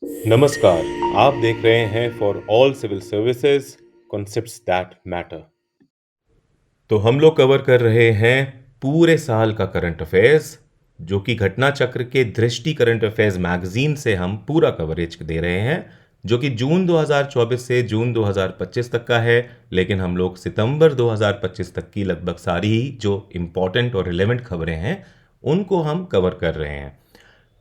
नमस्कार, आप देख रहे हैं for all civil services concepts that matter. तो हम लोग कवर कर रहे हैं पूरे साल का करंट अफेयर्स, जो कि घटना चक्र के दृष्टि करंट अफेयर्स मैगजीन से हम पूरा कवरेज दे रहे हैं, जो कि जून 2024 से जून 2025 तक का है। लेकिन हम लोग सितंबर 2025 तक की लगभग सारी ही जो इम्पोर्टेंट और रिलेवेंट खबरें हैं उनको हम कवर कर रहे हैं।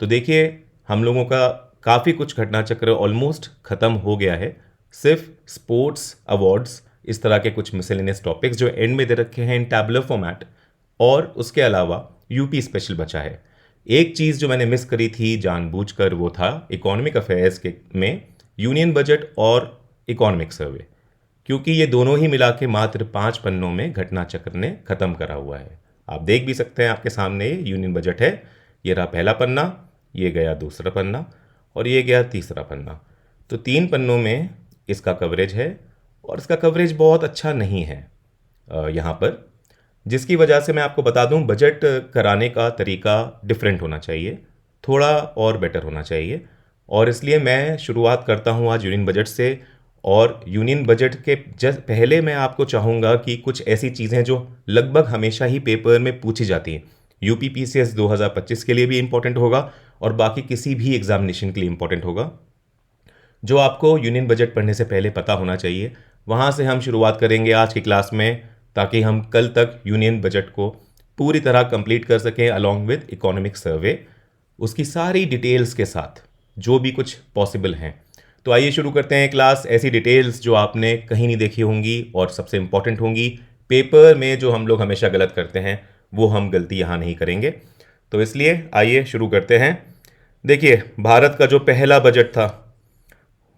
तो देखिए, हम लोगों का काफ़ी कुछ घटना चक्र ऑलमोस्ट ख़त्म हो गया है। सिर्फ स्पोर्ट्स अवार्ड्स, इस तरह के कुछ मिसलेनियस टॉपिक्स जो एंड में दे रखे हैं इन टैबुलर फॉर्मेट, और उसके अलावा यूपी स्पेशल बचा है। एक चीज़ जो मैंने मिस करी थी जानबूझकर, वो था इकोनॉमिक अफेयर्स के में यूनियन बजट और इकोनॉमिक सर्वे, क्योंकि ये दोनों ही मिला के मात्र 5 पन्नों में घटना चक्र ने ख़त्म करा हुआ है। आप देख भी सकते हैं, आपके सामने यूनियन बजट है। ये रहा पहला पन्ना, ये गया दूसरा पन्ना, और ये गया तीसरा पन्ना। तो 3 पन्नों में इसका कवरेज है, और इसका कवरेज बहुत अच्छा नहीं है यहाँ पर, जिसकी वजह से मैं आपको बता दूं, बजट कराने का तरीका डिफरेंट होना चाहिए, थोड़ा और बेटर होना चाहिए। और इसलिए मैं शुरुआत करता हूं आज यूनियन बजट से। और यूनियन बजट के जस्ट पहले मैं आपको चाहूँगा कि कुछ ऐसी चीज़ें जो लगभग हमेशा ही पेपर में पूछी जाती हैं, यूपी पीसीएस 2025 के लिए भी इम्पोर्टेंट होगा और बाकी किसी भी एग्जामिनेशन के लिए इम्पोर्टेंट होगा, जो आपको यूनियन बजट पढ़ने से पहले पता होना चाहिए। वहाँ से हम शुरुआत करेंगे आज की क्लास में, ताकि हम कल तक यूनियन बजट को पूरी तरह कंप्लीट कर सकें अलॉन्ग विद इकोनॉमिक सर्वे, उसकी सारी डिटेल्स के साथ, जो भी कुछ पॉसिबल हैं। तो आइए शुरू करते हैं क्लास। ऐसी डिटेल्स जो आपने कहीं नहीं देखी होंगी और सबसे इंपॉर्टेंट होंगी, पेपर में जो हम लोग हमेशा गलत करते हैं वो हम गलती यहाँ नहीं करेंगे। तो इसलिए आइए शुरू करते हैं। देखिए, भारत का जो पहला बजट था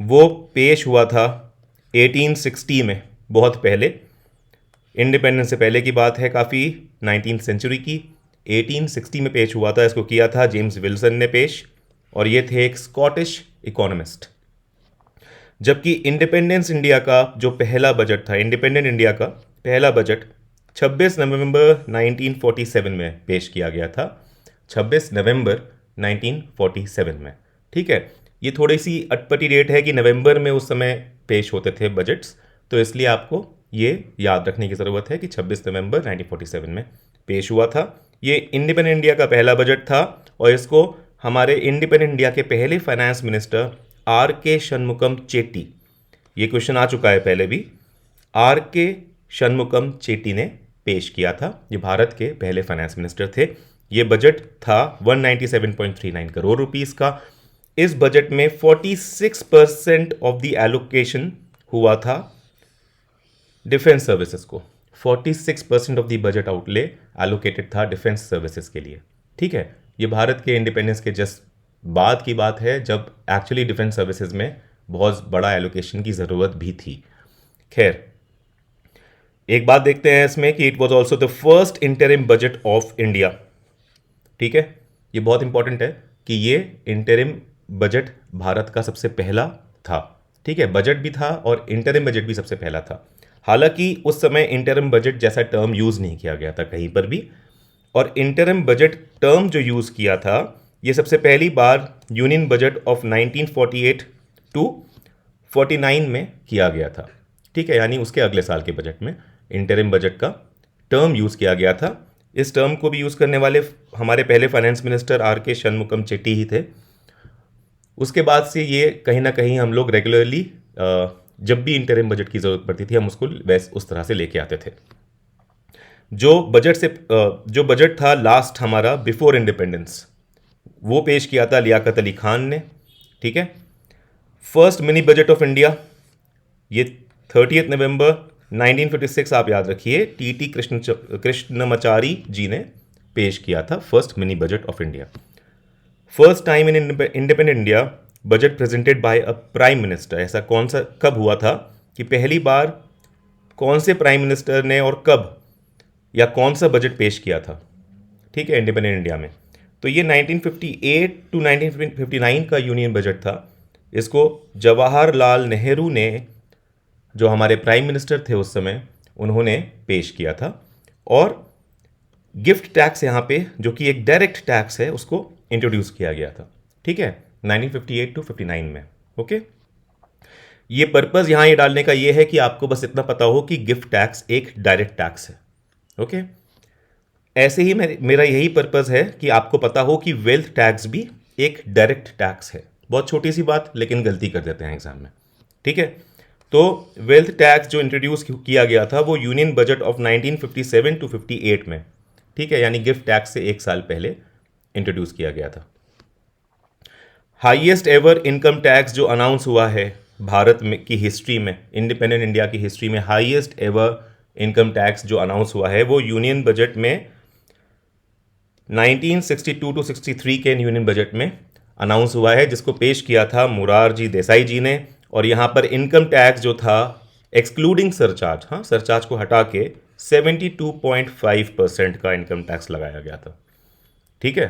वो पेश हुआ था 1860 में, बहुत पहले, इंडिपेंडेंस से पहले की बात है, काफ़ी 19th सेंचुरी की। 1860 में पेश हुआ था। इसको किया था जेम्स विल्सन ने पेश, और ये थे एक स्कॉटिश इकोनॉमिस्ट। जबकि इंडिपेंडेंस इंडिया का जो पहला बजट था, इंडिपेंडेंट इंडिया का पहला बजट 26 नवंबर 1947 में पेश किया गया था। 26 नवंबर 1947 में, ठीक है। ये थोड़ी सी अटपटी डेट है कि नवंबर में उस समय पेश होते थे बजट्स, तो इसलिए आपको ये याद रखने की ज़रूरत है कि 26 नवंबर 1947 में पेश हुआ था। ये इंडिपेंडेंट इंडिया का पहला बजट था, और इसको हमारे इंडिपेंडेंट इंडिया के पहले फाइनेंस मिनिस्टर आर के शनमुगम चेट्टी, ये क्वेश्चन आ चुका है पहले भी, आर के शनमुगम चेट्टी ने पेश किया था। ये भारत के पहले फाइनेंस मिनिस्टर थे। ये बजट था 197.39 करोड़ रुपीस का। इस बजट में 46% ऑफ द एलोकेशन हुआ था डिफेंस सर्विसेज को। 46% of the budget outlay allocated था डिफेंस सर्विसेज के लिए, ठीक है। ये भारत के इंडिपेंडेंस के जस्ट बाद की बात है, जब एक्चुअली डिफेंस सर्विसेज में बहुत बड़ा एलोकेशन की ज़रूरत भी थी। खैर, एक बात देखते हैं इसमें कि it was also the first interim budget of India, ठीक है। ये बहुत इंपॉर्टेंट है कि ये इंटरिम बजट भारत का सबसे पहला था, ठीक है। बजट भी था और इंटरिम बजट भी सबसे पहला था। हालांकि उस समय इंटरिम बजट जैसा टर्म यूज़ नहीं किया गया था कहीं पर भी, और इंटरिम बजट टर्म जो यूज़ किया था, ये सबसे पहली बार यूनियन बजट ऑफ 1948 टू 49 में किया गया था, ठीक है। यानी उसके अगले साल के बजट में इंटरिम बजट का टर्म यूज़ किया गया था। इस टर्म को भी यूज़ करने वाले हमारे पहले फाइनेंस मिनिस्टर आर के शनमुगम चेट्टी ही थे। उसके बाद से ये कहीं ना कहीं हम लोग रेगुलरली जब भी इंटरिम बजट की ज़रूरत पड़ती थी, हम उसको वैसे उस तरह से लेके आते थे। जो बजट था लास्ट हमारा बिफोर इंडिपेंडेंस, वो पेश किया था लियाकत अली खान ने, ठीक है। First mini budget of India, ये 30 नवंबर 1956, आप याद रखिए, टी कृष्णमाचारी जी ने पेश किया था first mini budget of India. First time in independent India budget presented by a prime minister. ऐसा कौन सा कब हुआ था कि पहली बार कौन से प्राइम मिनिस्टर ने और कब या कौन सा बजट पेश किया था, ठीक है, इंडिपेंडेंट इंडिया में। तो ये 1958 टू 1959 का यूनियन बजट था। इसको जवाहरलाल नेहरू ने, जो हमारे प्राइम मिनिस्टर थे उस समय, उन्होंने पेश किया था। और गिफ्ट टैक्स यहाँ पे, जो कि एक डायरेक्ट टैक्स है, उसको इंट्रोड्यूस किया गया था, ठीक है। 1958 टू 59 में। ओके, ये पर्पस यहां ये डालने का ये है कि आपको बस इतना पता हो कि गिफ्ट टैक्स एक डायरेक्ट टैक्स है। ओके, ऐसे ही मेरा यही पर्पस है कि आपको पता हो कि वेल्थ टैक्स भी एक डायरेक्ट टैक्स है। बहुत छोटी सी बात, लेकिन गलती कर देते हैं एग्जाम में। ठीक है, तो वेल्थ टैक्स जो इंट्रोड्यूस किया गया था वो यूनियन बजट ऑफ 1957 टू 58 में, ठीक है, यानी गिफ्ट टैक्स से एक साल पहले इंट्रोड्यूस किया गया था। हाईएस्ट एवर इनकम टैक्स जो अनाउंस हुआ है भारत में की हिस्ट्री में, इंडिपेंडेंट इंडिया की हिस्ट्री में हाईएस्ट एवर इनकम टैक्स जो अनाउंस हुआ है वो यूनियन बजट में 1962 टू 63 के यूनियन बजट में अनाउंस हुआ है, जिसको पेश किया था मोरारजी देसाई जी ने। और यहाँ पर इनकम टैक्स जो था एक्सक्लूडिंग सरचार्ज, हाँ सरचार्ज को हटा के 72.5% का इनकम टैक्स लगाया गया था। ठीक है,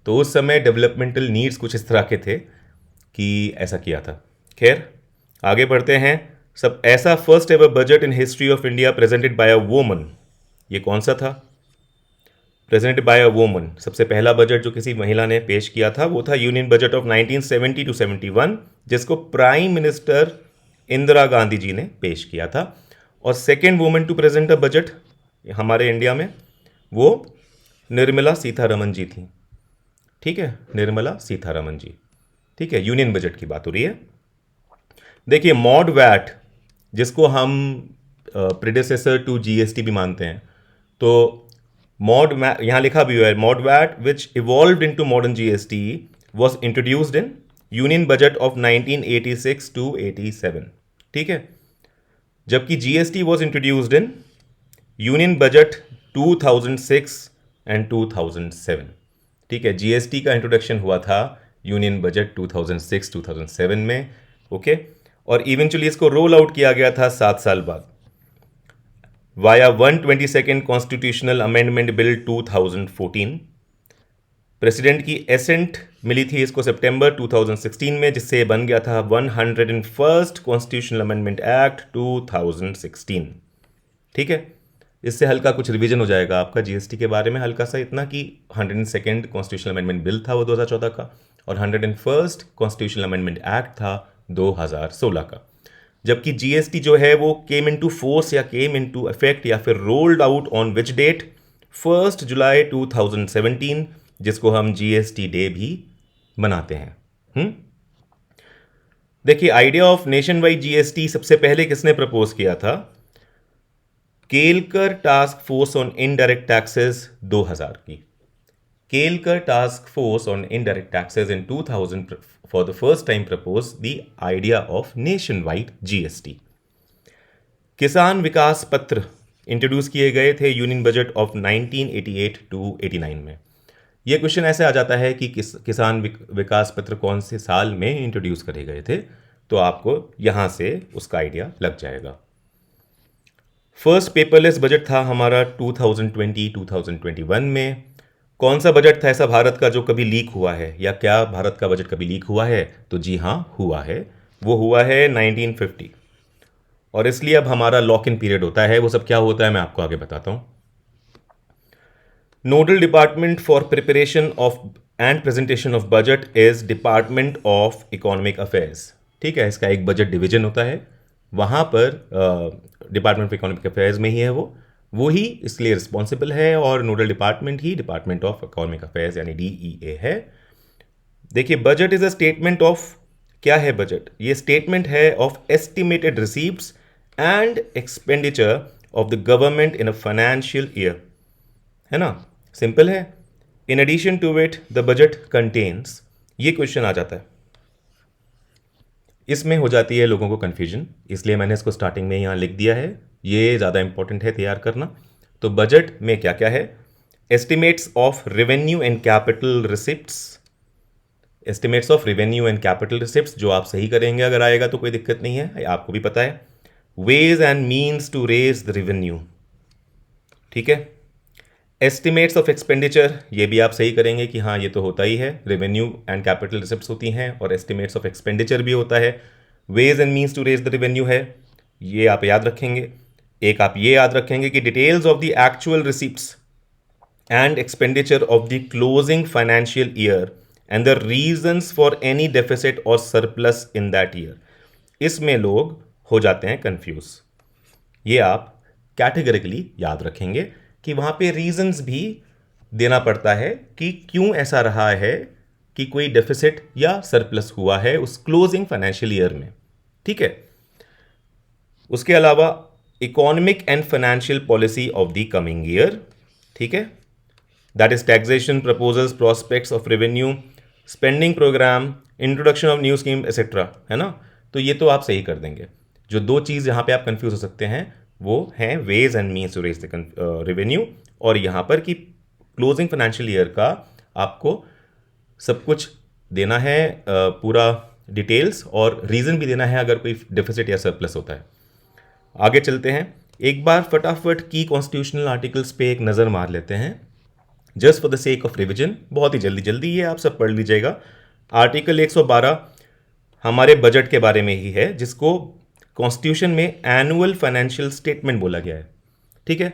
तो उस समय डेवलपमेंटल नीड्स कुछ इस तरह के थे कि ऐसा किया था। खैर आगे बढ़ते हैं। सब ऐसा first ever budget in history of India presented by a woman, ये कौन सा था? प्रेजेंटेड बाय अ वुमन, सबसे पहला बजट जो किसी महिला ने पेश किया था वो था यूनियन बजट ऑफ 1970 टू 71, जिसको प्राइम मिनिस्टर इंदिरा गांधी जी ने पेश किया था। और second woman to present a budget हमारे इंडिया में वो निर्मला सीतारमन जी थी। ठीक है, निर्मला सीतारमन जी। ठीक है, यूनियन बजट की बात हो रही है। देखिए मॉड वैट, जिसको हम प्रीडेसेसर टू जीएसटी भी मानते हैं, तो मॉड यहाँ लिखा भी हुआ है, MODVAT which evolved into modern GST was introduced in union budget of 1986 to 87। ठीक है, जबकि GST was introduced in union budget 2006 and 2007। ठीक है, जीएसटी का इंट्रोडक्शन हुआ था यूनियन बजट 2006-2007 में। ओके, और इवेंचुअली इसको रोल आउट किया गया था 7 साल बाद via 122nd constitutional amendment bill 2014। President की एसेंट मिली थी इसको सितंबर 2016 में, जिससे बन गया था 101st कॉन्स्टिट्यूशनल अमेंडमेंट एक्ट 2016। ठीक है, इससे हल्का कुछ रिवीजन हो जाएगा आपका जीएसटी के बारे में, हल्का सा इतना कि 102nd कॉन्स्टिट्यूशनल अमेंडमेंट बिल था वो 2014 का, और 101st कॉन्स्टिट्यूशनल अमेंडमेंट एक्ट था 2016 का। जबकि जीएसटी जो है वो केम इनटू फोर्स या केम इनटू इफेक्ट या फिर rolled out on which date, 1 जुलाई 2017, जिसको हम जीएसटी डे भी मनाते हैं। देखिए idea of nation wide GST सबसे पहले किसने प्रपोज किया था? Kelkar task force on indirect taxes 2000 की। Kelkar task force on indirect taxes in 2000 for the first time proposed the idea of nationwide GST. किसान विकास पत्र इंट्रोड्यूस किए गए थे यूनियन बजट ऑफ 1988 टू 89 में। यह क्वेश्चन ऐसे आ जाता है कि किसान विकास पत्र कौन से साल में इंट्रोड्यूस करे गए थे, तो आपको यहां से उसका आइडिया लग जाएगा। फर्स्ट पेपरलेस बजट था हमारा 2020-2021 में। कौन सा बजट था ऐसा भारत का जो कभी लीक हुआ है, या क्या भारत का बजट कभी लीक हुआ है? तो जी हाँ हुआ है, वो हुआ है 1950। और इसलिए अब हमारा लॉक इन पीरियड होता है। वो सब क्या होता है मैं आपको आगे बताता हूं। Nodal department for preparation of and presentation of budget is department of economic affairs. ठीक है, इसका एक बजट डिवीजन होता है, वहां पर डिपार्टमेंट ऑफ इकोनॉमिक अफेयर्स में ही है वो ही इसलिए रिस्पॉन्सिबल है, और नोडल डिपार्टमेंट ही डिपार्टमेंट ऑफ इकोनॉमिक अफेयर्स यानी डीईए है। देखिए budget is a statement of, क्या है बजट? ये स्टेटमेंट है of estimated receipts and expenditure of the government in a financial year, है ना, सिंपल है। In addition to it the budget contents, ये क्वेश्चन आ जाता है, इसमें हो जाती है लोगों को कंफ्यूजन, इसलिए मैंने इसको स्टार्टिंग में यहां लिख दिया है, ये ज़्यादा इंपॉर्टेंट है तैयार करना। तो बजट में क्या क्या है? Estimates of revenue and capital receipts, estimates of revenue and capital receipts जो आप सही करेंगे अगर आएगा तो कोई दिक्कत नहीं है, आपको भी पता है। Ways and means to raise the revenue, ठीक है। एस्टिमेट्स ऑफ एक्सपेंडिचर, ये भी आप सही करेंगे कि हाँ ये तो होता ही है, रेवेन्यू एंड कैपिटल रिसिप्ट्स होती हैं और एस्टिमेट्स ऑफ एक्सपेंडिचर भी होता है। Ways and means to raise the revenue है, ये आप याद रखेंगे। एक आप ये याद रखेंगे कि details of the actual receipts and expenditure of the closing financial year and the reasons for any deficit और सरप्लस इन दैट ईयर, इसमें लोग हो जाते हैं कंफ्यूज। ये आप कैटेगरिकली याद रखेंगे कि वहां पे रीजंस भी देना पड़ता है कि क्यों ऐसा रहा है कि कोई डेफिसिट या सरप्लस हुआ है उस क्लोजिंग फाइनेंशियल ईयर में। ठीक है, उसके अलावा economic and financial policy of the coming year, ठीक है, that is taxation proposals, prospects of revenue, spending programme, introduction of new scheme etcetera, है ना। तो ये तो आप सही कर देंगे। जो दो चीज़ यहाँ पे आप कंफ्यूज हो सकते हैं वो हैं ways and means to raise the revenue, और यहाँ पर कि क्लोजिंग फाइनेंशियल ईयर का आपको सब कुछ देना है, पूरा डिटेल्स और रीज़न भी देना है अगर कोई डेफिसिट या सरप्लस होता है। आगे चलते हैं, एक बार फटाफट की कॉन्स्टिट्यूशनल आर्टिकल्स पे एक नज़र मार लेते हैं just for the sake of revision. बहुत ही जल्दी जल्दी ये आप सब पढ़ लीजिएगा। आर्टिकल 112 हमारे बजट के बारे में ही है, जिसको कॉन्स्टिट्यूशन में एनुअल फाइनेंशियल स्टेटमेंट बोला गया है। ठीक है,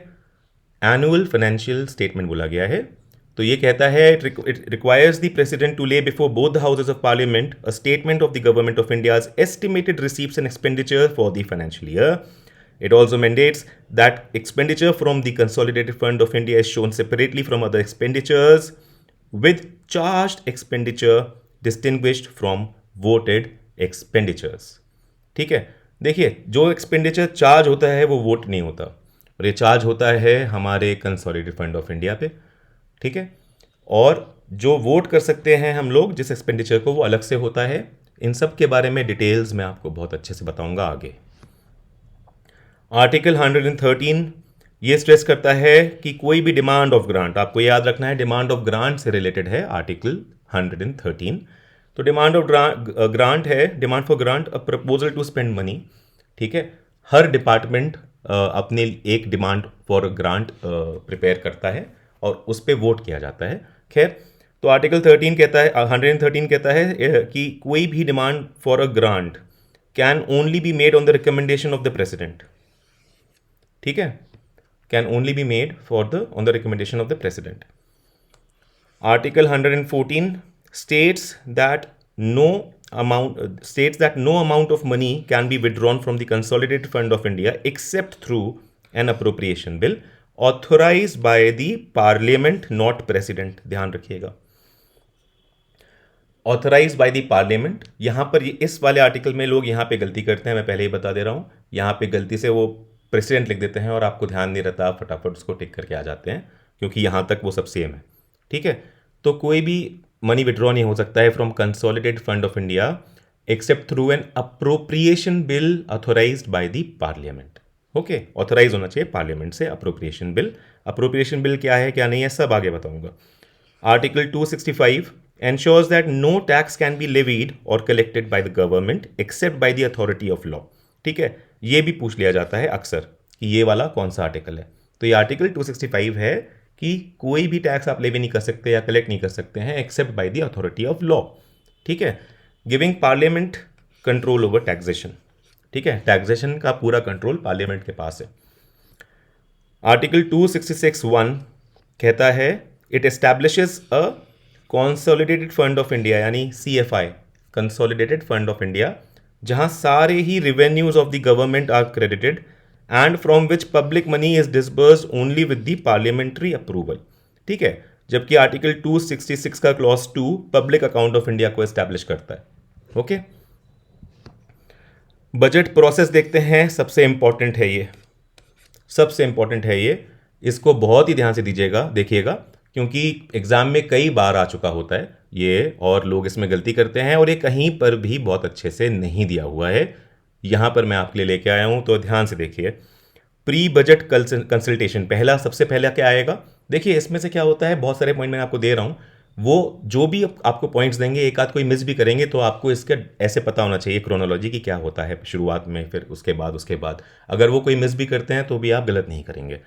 एनुअल फाइनेंशियल स्टेटमेंट बोला गया है। तो ये कहता है it requires the president to lay before both the houses of parliament a statement of the government of India's estimated receipts and expenditure for the financial year. It also mandates that expenditure from the Consolidated Fund of India is shown separately from other expenditures, with charged expenditure distinguished from voted expenditures. ठीक है, देखिए जो expenditure charge होता है वो vote नहीं होता, और ये चार्ज होता है हमारे कंसोलिडेटेड फंड ऑफ इंडिया पे। ठीक है, और जो वोट कर सकते हैं हम लोग जिस एक्सपेंडिचर को, वो अलग से होता है। इन सब के बारे में डिटेल्स मैं आपको बहुत अच्छे से बताऊंगा आगे। आर्टिकल 113 ये स्ट्रेस करता है कि कोई भी डिमांड ऑफ ग्रांट, आपको याद रखना है डिमांड ऑफ ग्रांट से रिलेटेड है आर्टिकल 113। तो डिमांड ऑफ ग्रांट है, demand for grant a proposal to spend money. ठीक है, हर डिपार्टमेंट अपने एक डिमांड फॉर ग्रांट प्रिपेयर करता है और उस पर वोट किया जाता है। खैर, तो आर्टिकल 13 कहता है, 113 कहता है कि कोई भी demand for a grant can only be made on the recommendation of the president. ठीक है, can only be made on the recommendation of the president. Article 114 states that no amount of money can be withdrawn from the Consolidated Fund of India except through an appropriation bill authorized by the Parliament, not President. ध्यान रखिएगा, authorise by the parliament. यहां पर इस वाले article में लोग यहां पे गलती करते हैं, मैं पहले ही बता दे रहा हूं। यहां पे गलती से वो प्रेसिडेंट लिख देते हैं और आपको ध्यान नहीं रहता, आप फटाफट उसको टिक करके आ जाते हैं, क्योंकि यहां तक वो सब सेम है। ठीक है, तो कोई भी मनी विड्रॉ नहीं हो सकता है from consolidated fund of India except through an appropriation bill authorised by the parliament. Okay, authorise होना चाहिए पार्लियामेंट से अप्रोप्रिएशन बिल। अप्रोप्रिएशन बिल क्या है क्या नहीं है सब आगे बताऊंगा। Article 265 ensures that no tax can be levied or collected by the government except by the authority of law. ठीक है, ये भी पूछ लिया जाता है अक्सर कि ये वाला कौन सा आर्टिकल है। तो ये आर्टिकल 265 है कि कोई भी टैक्स आप लेवी नहीं कर सकते या कलेक्ट नहीं कर सकते हैं except by the authority of law. ठीक है, giving parliament control over taxation. ठीक है, टैक्सेशन का पूरा कंट्रोल पार्लियामेंट के पास है। आर्टिकल 266(1) कहता है it establishes a consolidated fund of India, यानी CFI, consolidated fund of India, जहां सारे ही revenues of the government are credited and from which public money is disbursed only with the parliamentary approval. ठीक है, जबकि article 266 का clause 2 public account of India को establish करता है। ओके, बजट प्रोसेस देखते हैं, सबसे इंपॉर्टेंट है ये, सबसे इंपॉर्टेंट है ये, इसको बहुत ही ध्यान से देखिएगा, क्योंकि एग्जाम में कई बार आ चुका होता है ये और लोग इसमें गलती करते हैं, और ये कहीं पर भी बहुत अच्छे से नहीं दिया हुआ है। यहां पर मैं आपके लिए लेके आया हूं, तो ध्यान से देखिए। प्री बजट कंसल्टेशन, पहला सबसे पहला क्या आएगा, देखिए इसमें से क्या होता है, बहुत सारे पॉइंट मैं आपको दे रहा हूं, वो जो भी आपको पॉइंट्स देंगे एक आध कोई मिस भी करेंगे तो आपको इसका ऐसे पता होना चाहिए क्रोनोलॉजी की क्या होता है शुरुआत में, फिर उसके बाद अगर वो कोई मिस भी करते हैं तो भी आप गलत नहीं करेंगे।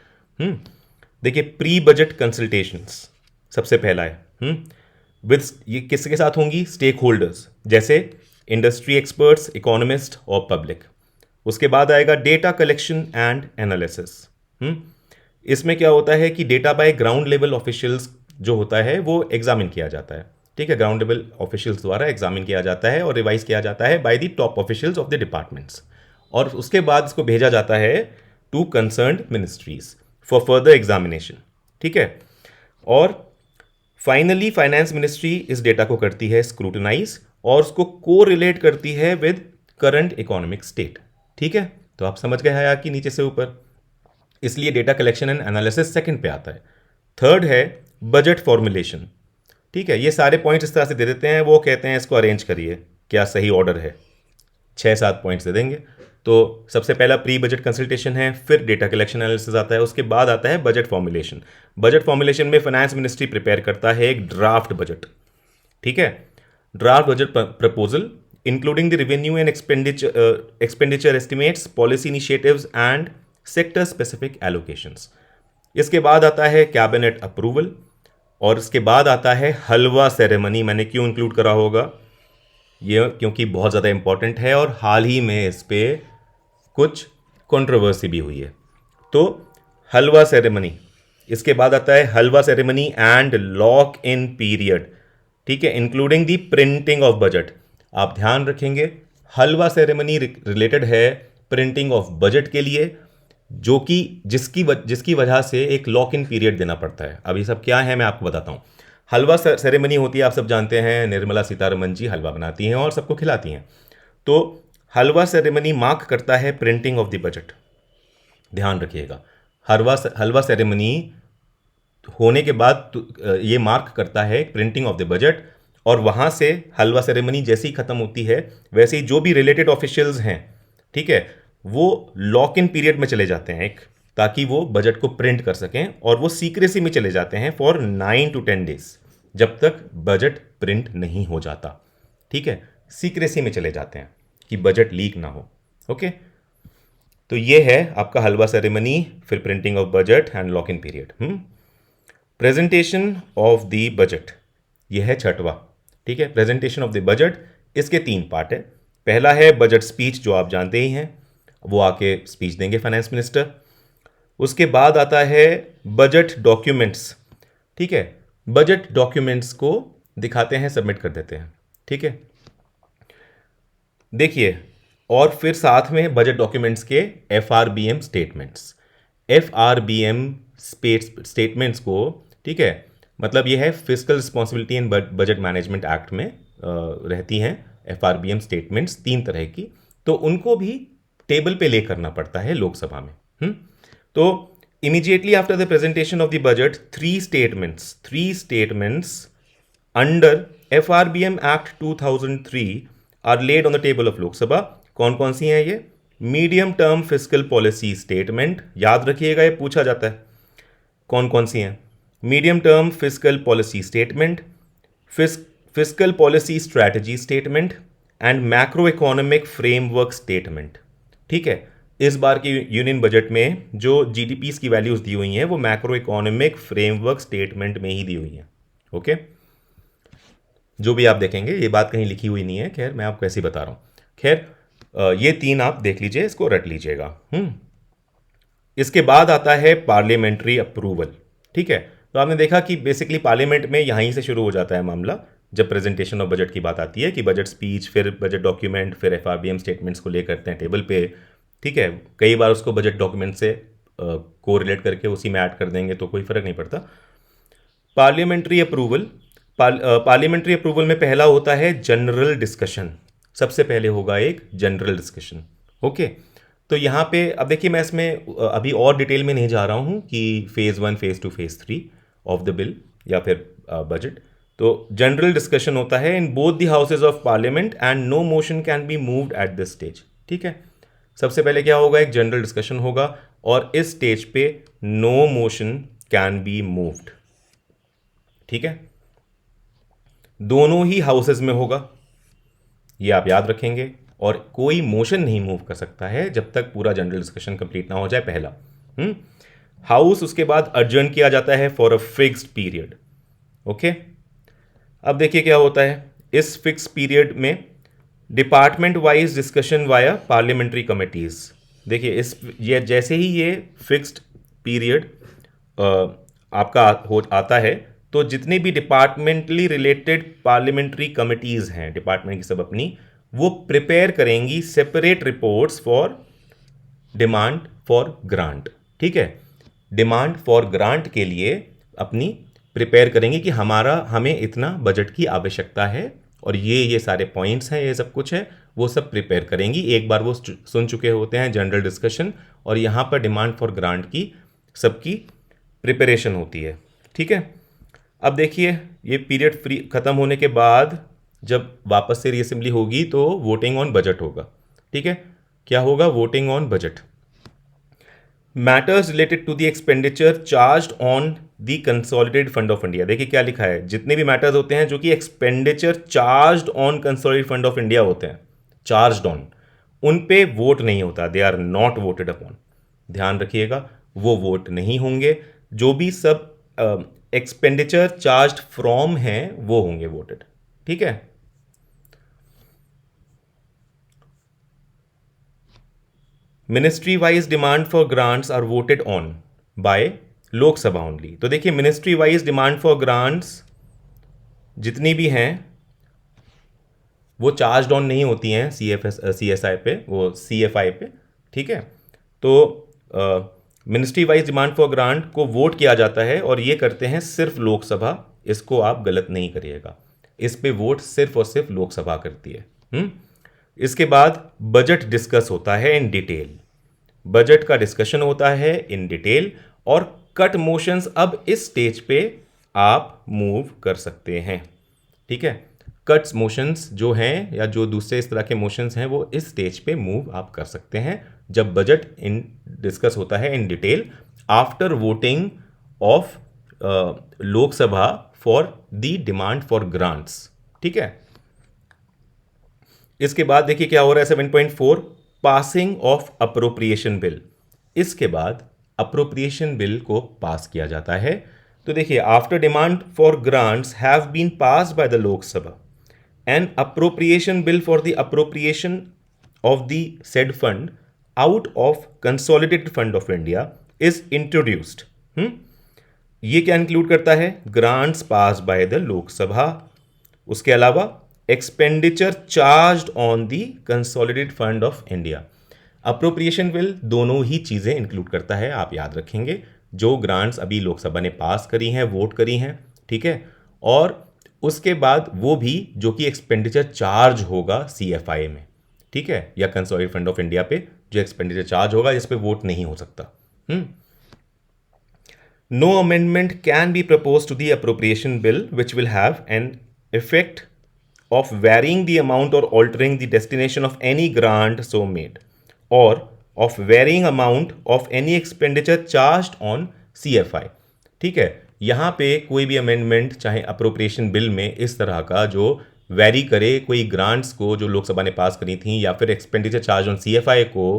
देखिए, प्री बजट कंसल्टेशंस सबसे पहला है, विद ये किसके साथ होंगी, स्टेक होल्डर्स जैसे इंडस्ट्री एक्सपर्ट्स, इकोनॉमिस्ट और पब्लिक। उसके बाद आएगा डेटा कलेक्शन एंड एनालिसिस। इसमें क्या होता है कि data bye ground level officials जो होता है वो एग्जामिन किया जाता है, ठीक है, ग्राउंड लेवल ऑफिशियल्स द्वारा एग्जामिन किया जाता है और रिवाइज किया जाता है by the top officials of the departments, और उसके बाद इसको भेजा जाता है to concerned ministries for further examination. ठीक है, और फाइनली फाइनेंस मिनिस्ट्री इस डेटा को करती है स्क्रूटनाइज और उसको को रिलेट करती है विद करंट इकोनॉमिक स्टेट। ठीक है, तो आप समझ गए हैं कि नीचे से ऊपर, इसलिए data collection and analysis second पे आता है। थर्ड है बजट फॉर्मुलेशन। ठीक है, ये सारे पॉइंट्स इस तरह से दे देते हैं, वो कहते हैं इसको अरेंज करिए, क्या सही ऑर्डर है, 6-7 पॉइंट्स दे देंगे। तो सबसे पहला प्री बजट कंसल्टेशन है, फिर डेटा कलेक्शन एनालिसिस आता है, उसके बाद आता है बजट फॉर्मुलेशन। बजट फॉर्मुलेशन में फाइनेंस मिनिस्ट्री प्रिपेयर करता है एक ड्राफ्ट बजट। ठीक है, draft budget proposal including the revenue and expenditure estimates, policy initiatives and sector specific allocations. इसके बाद आता है कैबिनेट अप्रूवल, और इसके बाद आता है हलवा सेरेमनी। मैंने क्यों इंक्लूड करा होगा ये, क्योंकि बहुत ज़्यादा इंपॉर्टेंट है और हाल ही में इस पर कुछ कंट्रोवर्सी भी हुई है। तो हलवा सेरेमनी, इसके बाद आता है halwa ceremony and lock in period. ठीक है, including the printing of budget. आप ध्यान रखेंगे हलवा सेरेमनी रिलेटेड है प्रिंटिंग ऑफ बजट के लिए, जो कि जिसकी वजह से एक लॉक इन पीरियड देना पड़ता है। अब ये सब क्या है मैं आपको बताता हूँ। हलवा सेरेमनी होती है, आप सब जानते हैं, निर्मला सीतारमन जी हलवा बनाती हैं और सबको खिलाती हैं। तो हलवा सेरेमनी मार्क करता है प्रिंटिंग ऑफ द बजट। ध्यान रखिएगा, हलवा सेरेमनी होने के बाद ये मार्क करता है प्रिंटिंग ऑफ द बजट, और वहाँ से हलवा सेरेमनी जैसे ही ख़त्म होती है वैसे ही जो भी रिलेटेड ऑफिशियल्स हैं, ठीक है, वो लॉक इन पीरियड में चले जाते हैं एक, ताकि वो बजट को प्रिंट कर सकें, और वो सीक्रेसी में चले जाते हैं फॉर 9 to 10 days, जब तक बजट प्रिंट नहीं हो जाता। ठीक है, सीक्रेसी में चले जाते हैं कि बजट लीक ना हो। ओके, तो ये है आपका हलवा सेरेमनी, फिर printing of budget and lock in period. Presentation of the budget, ये है छठवा। ठीक है, प्रेजेंटेशन ऑफ द बजट, इसके 3 पार्ट है। पहला है बजट स्पीच, जो आप जानते ही हैं, वो आके स्पीच देंगे फाइनेंस मिनिस्टर। उसके बाद आता है बजट डॉक्यूमेंट्स। ठीक है, बजट डॉक्यूमेंट्स को दिखाते हैं, सबमिट कर देते हैं। ठीक है, देखिए, और फिर साथ में बजट डॉक्यूमेंट्स के FRBM स्टेटमेंट्स। FRBM स्टेटमेंट्स को, ठीक है, मतलब ये है fiscal responsibility and budget management act में रहती हैं FRBM स्टेटमेंट्स 3 तरह की, तो उनको भी टेबल पे ले करना पड़ता है लोकसभा में। तो immediately after the presentation of the budget 3 statements under FRBM act 2003 are laid on the table of Lok Sabha. कौन कौन सी हैं ये? Medium term fiscal policy statement, याद रखिएगा ये पूछा जाता है कौन कौन सी हैं। Medium term fiscal policy statement, fiscal policy strategy statement and macro economic framework statement. ठीक है, इस बार की यूनियन बजट में जो GDPs की वैल्यूज दी हुई हैं वो मैक्रो इकोनॉमिक फ्रेमवर्क स्टेटमेंट में ही दी हुई हैं। ओके, जो भी आप देखेंगे, ये बात कहीं लिखी हुई नहीं है, खैर मैं आपको ऐसे ही बता रहा हूँ। खैर ये 3 आप देख लीजिए, इसको रट लीजिएगा। इसके बाद आता है पार्लियामेंट्री अप्रूवल। ठीक है, तो आपने देखा कि बेसिकली पार्लियामेंट में यहीं से शुरू हो जाता है मामला, जब प्रेजेंटेशन ऑफ बजट की बात आती है कि बजट स्पीच, फिर बजट डॉक्यूमेंट, फिर FRBM स्टेटमेंट्स को ले करते हैं टेबल पे। ठीक है, कई बार उसको बजट डॉक्यूमेंट से कोरिलेट करके उसी में ऐड कर देंगे तो कोई फर्क नहीं पड़ता। पार्लियामेंट्री अप्रूवल, पार्लियामेंट्री अप्रूवल में पहला होता है जनरल डिस्कशन। सबसे पहले होगा एक जनरल डिस्कशन। ओके, तो यहाँ पे अब देखिए, मैं इसमें अभी और डिटेल में नहीं जा रहा हूँ कि phase 1, phase 2, phase 3 of the bill या फिर बजट। तो जनरल डिस्कशन होता है in both the houses of parliament and no motion can be moved at this stage. ठीक है, सबसे पहले क्या होगा, एक जनरल डिस्कशन होगा और इस स्टेज पे no motion can be moved. ठीक है, दोनों ही हाउसेज में होगा, ये आप याद रखेंगे, और कोई मोशन नहीं मूव कर सकता है जब तक पूरा जनरल डिस्कशन कंप्लीट ना हो जाए। पहला हाउस उसके बाद अर्जन किया जाता है for a fixed period. Okay, अब देखिए क्या होता है इस फिक्स पीरियड में, department wise discussion via parliamentary committees. देखिए ये जैसे ही ये फिक्स्ड पीरियड आपका आता है, तो जितने भी डिपार्टमेंटली रिलेटेड पार्लियामेंट्री कमिटीज़ हैं, डिपार्टमेंट की सब अपनी, वो प्रिपेयर करेंगी separate reports for demand for grant. ठीक है, डिमांड फॉर ग्रांट के लिए अपनी प्रिपेयर करेंगे कि हमें इतना बजट की आवश्यकता है और ये सारे पॉइंट्स हैं, ये सब कुछ है, वो सब प्रिपेयर करेंगी। एक बार वो सुन चुके होते हैं जनरल डिस्कशन, और यहाँ पर डिमांड फॉर ग्रांट की सबकी प्रिपरेशन होती है। ठीक है, अब देखिए ये पीरियड फ्री खत्म होने के बाद जब वापस से रीअसेंबली होगी तो वोटिंग ऑन बजट होगा। ठीक है, क्या होगा? Voting on budget. Matters related to the expenditure charged on the consolidated fund of India. देखिए क्या लिखा है, जितने भी मैटर्स होते हैं जो कि expenditure charged on consolidated fund of India होते हैं, चार्ज्ड ऑन, उन पे वोट नहीं होता, they are not voted upon. ध्यान रखिएगा, वो वोट नहीं होंगे। जो भी सब एक्सपेंडिचर चार्ज्ड फ्रॉम हैं वो होंगे वोटेड। ठीक है, ministry wise demand for grants are voted on by Lok Sabha only. तो देखिए ministry wise demand for grants जितनी भी हैं वो चार्ज ऑन नहीं होती हैं CSI पे, वो CFI पे। ठीक है, तो ministry wise demand for grant को वोट किया जाता है और ये करते हैं सिर्फ लोकसभा। इसको आप गलत नहीं करिएगा, इस पे वोट सिर्फ और सिर्फ लोकसभा करती है। इसके बाद बजट डिस्कस होता है इन डिटेल, बजट का डिस्कशन होता है इन डिटेल, और कट मोशंस अब इस स्टेज पे आप मूव कर सकते हैं। ठीक है, कट्स मोशंस जो हैं या जो दूसरे इस तरह के मोशंस हैं वो इस स्टेज पे मूव आप कर सकते हैं जब बजट इन डिस्कस होता है in detail after voting of Lok Sabha for the demand for grants. ठीक है, इसके बाद देखिए क्या हो रहा है, 7.4 पासिंग ऑफ अप्रोप्रिएशन बिल। इसके बाद अप्रोप्रिएशन बिल को पास किया जाता है। तो देखिए after demand for grants have been passed by the Lok Sabha an appropriation bill for the appropriation of the said fund out of consolidated fund of India is introduced. ये क्या इंक्लूड करता है? Grants pass by the Lok Sabha, उसके अलावा expenditure charged on the consolidated fund of India. Appropriation bill दोनों ही चीज़ें include करता है, आप याद रखेंगे। जो ग्रांट्स अभी लोकसभा ने पास करी हैं, वोट करी हैं, ठीक है, और उसके बाद वो भी जो कि एक्सपेंडिचर चार्ज होगा CFI में, ठीक है, या कंसोलिडेटेड फंड ऑफ इंडिया पे जो एक्सपेंडिचर चार्ज होगा जिस पे वोट नहीं हो सकता। No amendment can be propose to the appropriation bill which will have an effect of varying the amount or altering the destination of any grant so made or of varying amount of any expenditure charged on CFI। ठीक है, यहाँ पे कोई भी amendment चाहे appropriation bill में इस तरह का जो वैरी करे कोई ग्रांट्स को जो लोकसभा ने पास करी थी या फिर एक्सपेंडिचर चार्ज ऑन CFI को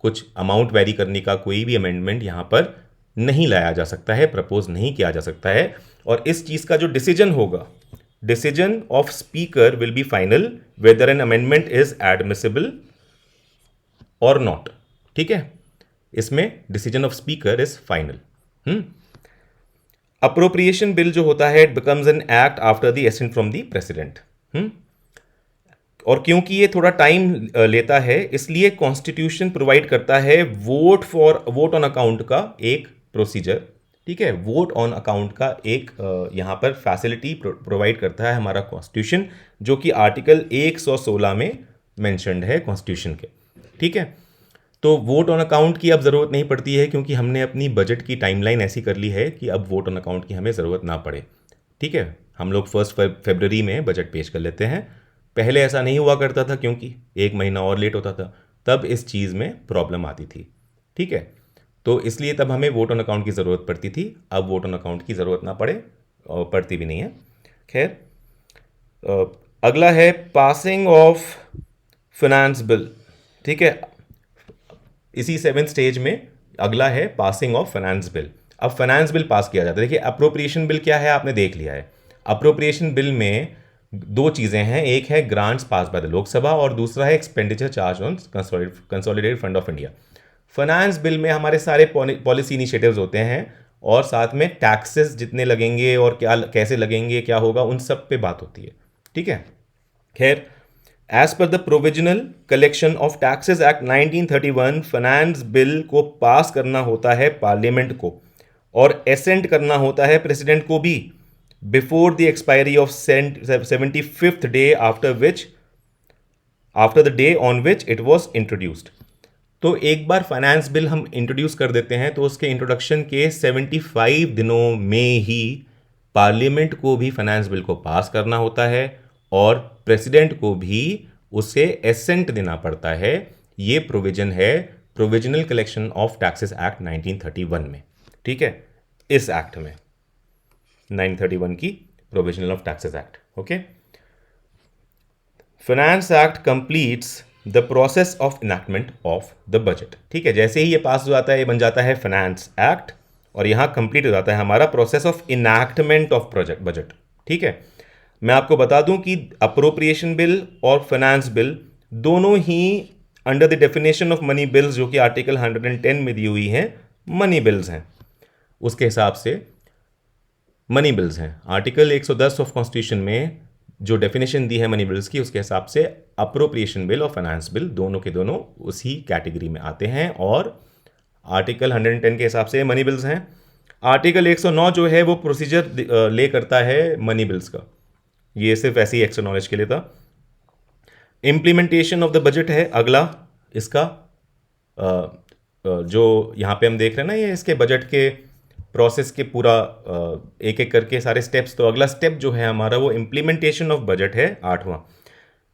कुछ अमाउंट वैरी करने का कोई भी अमेंडमेंट यहाँ पर नहीं लाया जा सकता है, प्रपोज नहीं किया जा सकता है। और इस चीज़ का जो डिसीजन होगा, decision of speaker will be final whether an amendment is admissible or not। ठीक है, इसमें decision of speaker is final। appropriation bill जो होता है it becomes an act after the assent from the president। और क्योंकि ये थोड़ा टाइम लेता है इसलिए कॉन्स्टिट्यूशन प्रोवाइड करता है वोट ऑन अकाउंट का एक प्रोसीजर। ठीक है, वोट ऑन अकाउंट का एक यहाँ पर फैसिलिटी प्रोवाइड करता है हमारा कॉन्स्टिट्यूशन, जो कि आर्टिकल 116 में मेंशन्ड है कॉन्स्टिट्यूशन के। ठीक है, तो वोट ऑन अकाउंट की अब ज़रूरत नहीं पड़ती है क्योंकि हमने अपनी बजट की टाइमलाइन ऐसी कर ली है कि अब वोट ऑन अकाउंट की हमें ज़रूरत ना पड़े। ठीक है, हम लोग 1 फरवरी में बजट पेश कर लेते हैं। पहले ऐसा नहीं हुआ करता था क्योंकि 1 महीना और लेट होता था, तब इस चीज़ में प्रॉब्लम आती थी। ठीक है, तो इसलिए तब हमें वोट ऑन अकाउंट की ज़रूरत पड़ती थी, अब वोट ऑन अकाउंट की ज़रूरत ना पड़े और पड़ती भी नहीं है। खैर, अगला है पासिंग ऑफ फाइनेंस बिल। ठीक है, इसी 7th स्टेज में अगला है पासिंग ऑफ फाइनेंस बिल। अब फाइनेंस बिल पास किया जाता है। देखिए अप्रोप्रिएशन बिल क्या है आपने देख लिया है। अप्रोप्रिएशन बिल में 2 चीज़ें हैं, एक है grants pass by the Lok Sabha और दूसरा है expenditure charge on consolidated fund of India. Finance bill में हमारे सारे पॉलिसी इनिशिएटिव्स होते हैं और साथ में टैक्सेस जितने लगेंगे और क्या कैसे लगेंगे, क्या होगा, उन सब पे बात होती है। ठीक है, खैर, as per the provisional collection of taxes act 1931, finance bill को पास करना होता है पार्लियामेंट को और एसेंट करना होता है प्रेसिडेंट को भी before the expiry of 75th day after the day on which it was introduced. तो एक बार फाइनेंस बिल हम इंट्रोड्यूस कर देते हैं तो उसके इंट्रोडक्शन के 75 दिनों में ही पार्लियामेंट को भी फाइनेंस बिल को पास करना होता है और प्रेसिडेंट को भी उसे एसेंट देना पड़ता है। ये प्रोविजन है provisional collection of taxes act 1931 में। ठीक है, इस एक्ट में 931 की provisional of taxes act. Okay, finance act completes the process of enactment of the budget. ठीक है, जैसे ही ये पास हो जाता है ये बन जाता है फाइनेंस एक्ट और यहां कंप्लीट हो जाता है हमारा process of enactment of project budget. ठीक है, मैं आपको बता दूं कि अप्रोप्रिएशन बिल और फाइनेंस बिल दोनों ही under the definition of money bills, जो कि आर्टिकल 110 में दी हुई हैं, मनी बिल्स हैं। उसके हिसाब से मनी बिल्स हैं। आर्टिकल 110 ऑफ कॉन्स्टिट्यूशन में जो डेफिनेशन दी है मनी बिल्स की, उसके हिसाब से अप्रोप्रिएशन बिल और फाइनेंस बिल दोनों के दोनों उसी कैटेगरी में आते हैं और आर्टिकल 110 के हिसाब से मनी बिल्स हैं। आर्टिकल 109 जो है वो प्रोसीजर ले करता है मनी बिल्स का, ये सिर्फ ऐसे ही एक्स्ट्रा नॉलेज के लिए था। इम्प्लीमेंटेशन ऑफ द बजट है अगला इसका, जो यहाँ पे हम देख रहे हैं ना, ये इसके बजट के प्रोसेस के पूरा एक एक करके सारे स्टेप्स। तो अगला स्टेप जो है हमारा वो इम्प्लीमेंटेशन ऑफ बजट है, 8वां।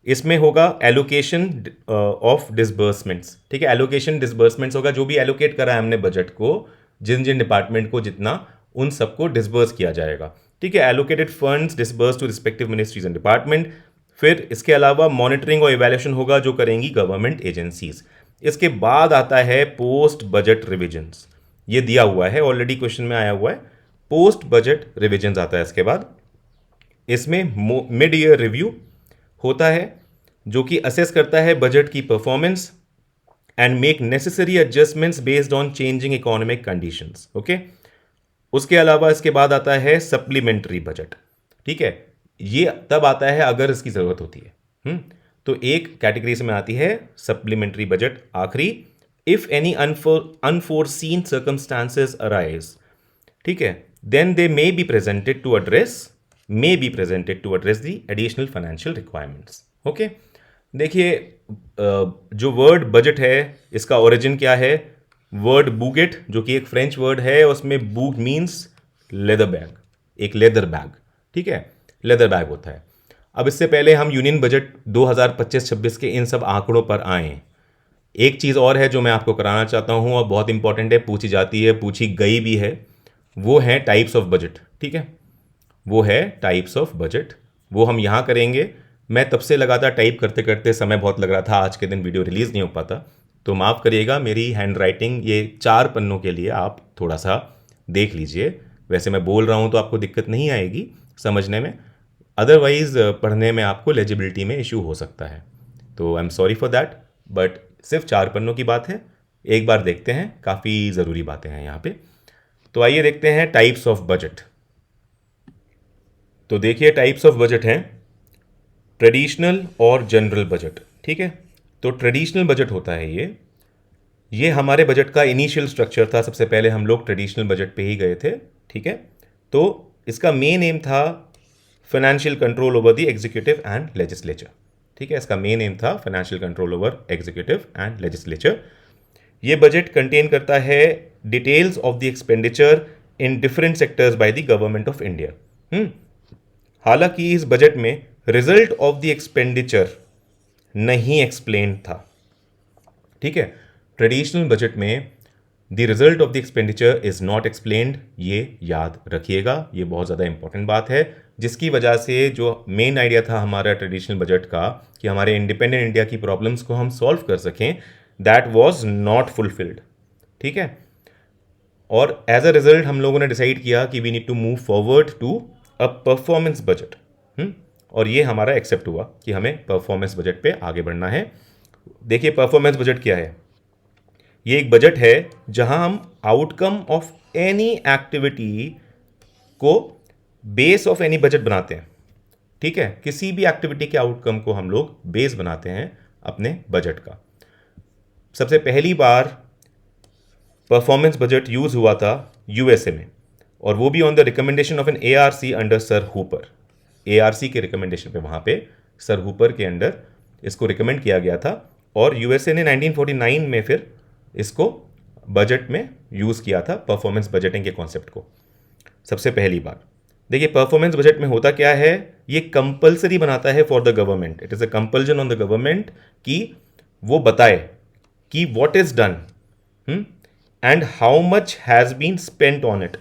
इसमें होगा एलोकेशन ऑफ डिसबर्समेंट्स। ठीक है, एलोकेशन डिसबर्समेंट्स होगा, जो भी एलोकेट करा है हमने बजट को, जिन जिन डिपार्टमेंट को जितना, उन सबको डिसबर्स किया जाएगा। ठीक है, allocated funds disburse to respective ministries and department. फिर इसके अलावा मॉनिटरिंग और इवैल्यूएशन होगा जो करेंगी गवर्नमेंट एजेंसीज। इसके बाद आता है पोस्ट बजट रिविजन्स, ये दिया हुआ है ऑलरेडी, क्वेश्चन में आया हुआ है। पोस्ट बजट रिविजन्स आता है इसके बाद। इसमें मिड ईयर रिव्यू होता है जो कि असेस करता है बजट की performance and make necessary adjustments based on changing economic conditions. Okay, उसके अलावा इसके बाद आता है सप्लीमेंट्री बजट। ठीक है, ये तब आता है अगर इसकी जरूरत होती है। तो एक कैटेगरी में आती है सप्लीमेंट्री बजट आखिरी, if any unforeseen circumstances arise. ठीक है, then they may be presented to address the additional financial requirements. Okay, देखिए जो वर्ड बजट है इसका ओरिजिन क्या है, वर्ड बूगेट जो कि एक फ्रेंच वर्ड है, उसमें बूग मीन्स लेदर बैग, एक लेदर बैग। ठीक है, लेदर बैग होता है। अब इससे पहले हम यूनियन बजट 2025-26 के इन सब आंकड़ों पर आए। एक चीज़ और है जो मैं आपको कराना चाहता हूँ और बहुत इंपॉर्टेंट है, पूछी जाती है, पूछी गई भी है, वो है टाइप्स ऑफ बजट। ठीक है, वो है टाइप्स ऑफ बजट, वो हम यहाँ करेंगे। मैं तब से लगातार टाइप करते करते समय बहुत लग रहा था, आज के दिन वीडियो रिलीज़ नहीं हो पाता, तो माफ़ करिएगा मेरी हैंड राइटिंग, ये 4 पन्नों के लिए आप थोड़ा सा देख लीजिए। वैसे मैं बोल रहा हूँ तो आपको दिक्कत नहीं आएगी समझने में, अदरवाइज़ पढ़ने में आपको लेजिबिलिटी में इशू हो सकता है, तो I am sorry for that, but सिर्फ 4 पन्नों की बात है। एक बार देखते हैं, काफ़ी ज़रूरी बातें हैं यहाँ पे। तो आइए देखते हैं टाइप्स ऑफ बजट। तो देखिए टाइप्स ऑफ बजट हैं ट्रेडिशनल और जनरल बजट। ठीक है, तो ट्रेडिशनल बजट होता है ये हमारे बजट का इनिशियल स्ट्रक्चर था। सबसे पहले हम लोग ट्रेडिशनल बजट पे ही गए थे। ठीक है, तो इसका मेन एम था financial control over the executive and legislature. ठीक है, इसका मेन एम था financial control over executive and legislature. ये बजट कंटेन करता है details of the expenditure in different sectors bye the government of India. हालांकि इस बजट में रिजल्ट ऑफ द एक्सपेंडिचर नहीं एक्सप्लेन था। ठीक है, ट्रेडिशनल बजट में the result of the expenditure is not explained, ये याद रखिएगा, ये बहुत ज़्यादा इंपॉर्टेंट बात है, जिसकी वजह से जो मेन आइडिया था हमारा ट्रेडिशनल बजट का कि हमारे इंडिपेंडेंट इंडिया की प्रॉब्लम्स को हम सॉल्व कर सकें, दैट वाज नॉट फुलफिल्ड। ठीक है, और एज अ रिजल्ट हम लोगों ने डिसाइड किया कि we need to move forward to a performance budget. और ये हमारा एक्सेप्ट हुआ कि हमें परफॉर्मेंस बजट पे आगे बढ़ना है। देखिए परफॉर्मेंस बजट क्या है, ये एक बजट है जहां हम आउटकम ऑफ एनी एक्टिविटी को बेस ऑफ एनी बजट बनाते हैं। ठीक है, किसी भी एक्टिविटी के आउटकम को हम लोग बेस बनाते हैं अपने बजट का। सबसे पहली बार परफॉर्मेंस बजट यूज हुआ था यूएसए में, और वो भी on the recommendation of an ARC under sir Hoover. ARC के रिकमेंडेशन पे वहां पे सर हुपर के अंडर इसको रिकमेंड किया गया था, और यूएसए ने 1949 में फिर इसको बजट में यूज किया था, परफॉर्मेंस बजटिंग के कॉन्सेप्ट को सबसे पहली बार। देखिए परफॉर्मेंस बजट में होता क्या है, ये कंपलसरी बनाता है for the government, it is a compulsion on the government कि वो बताए कि what is done and how much has been spent on it.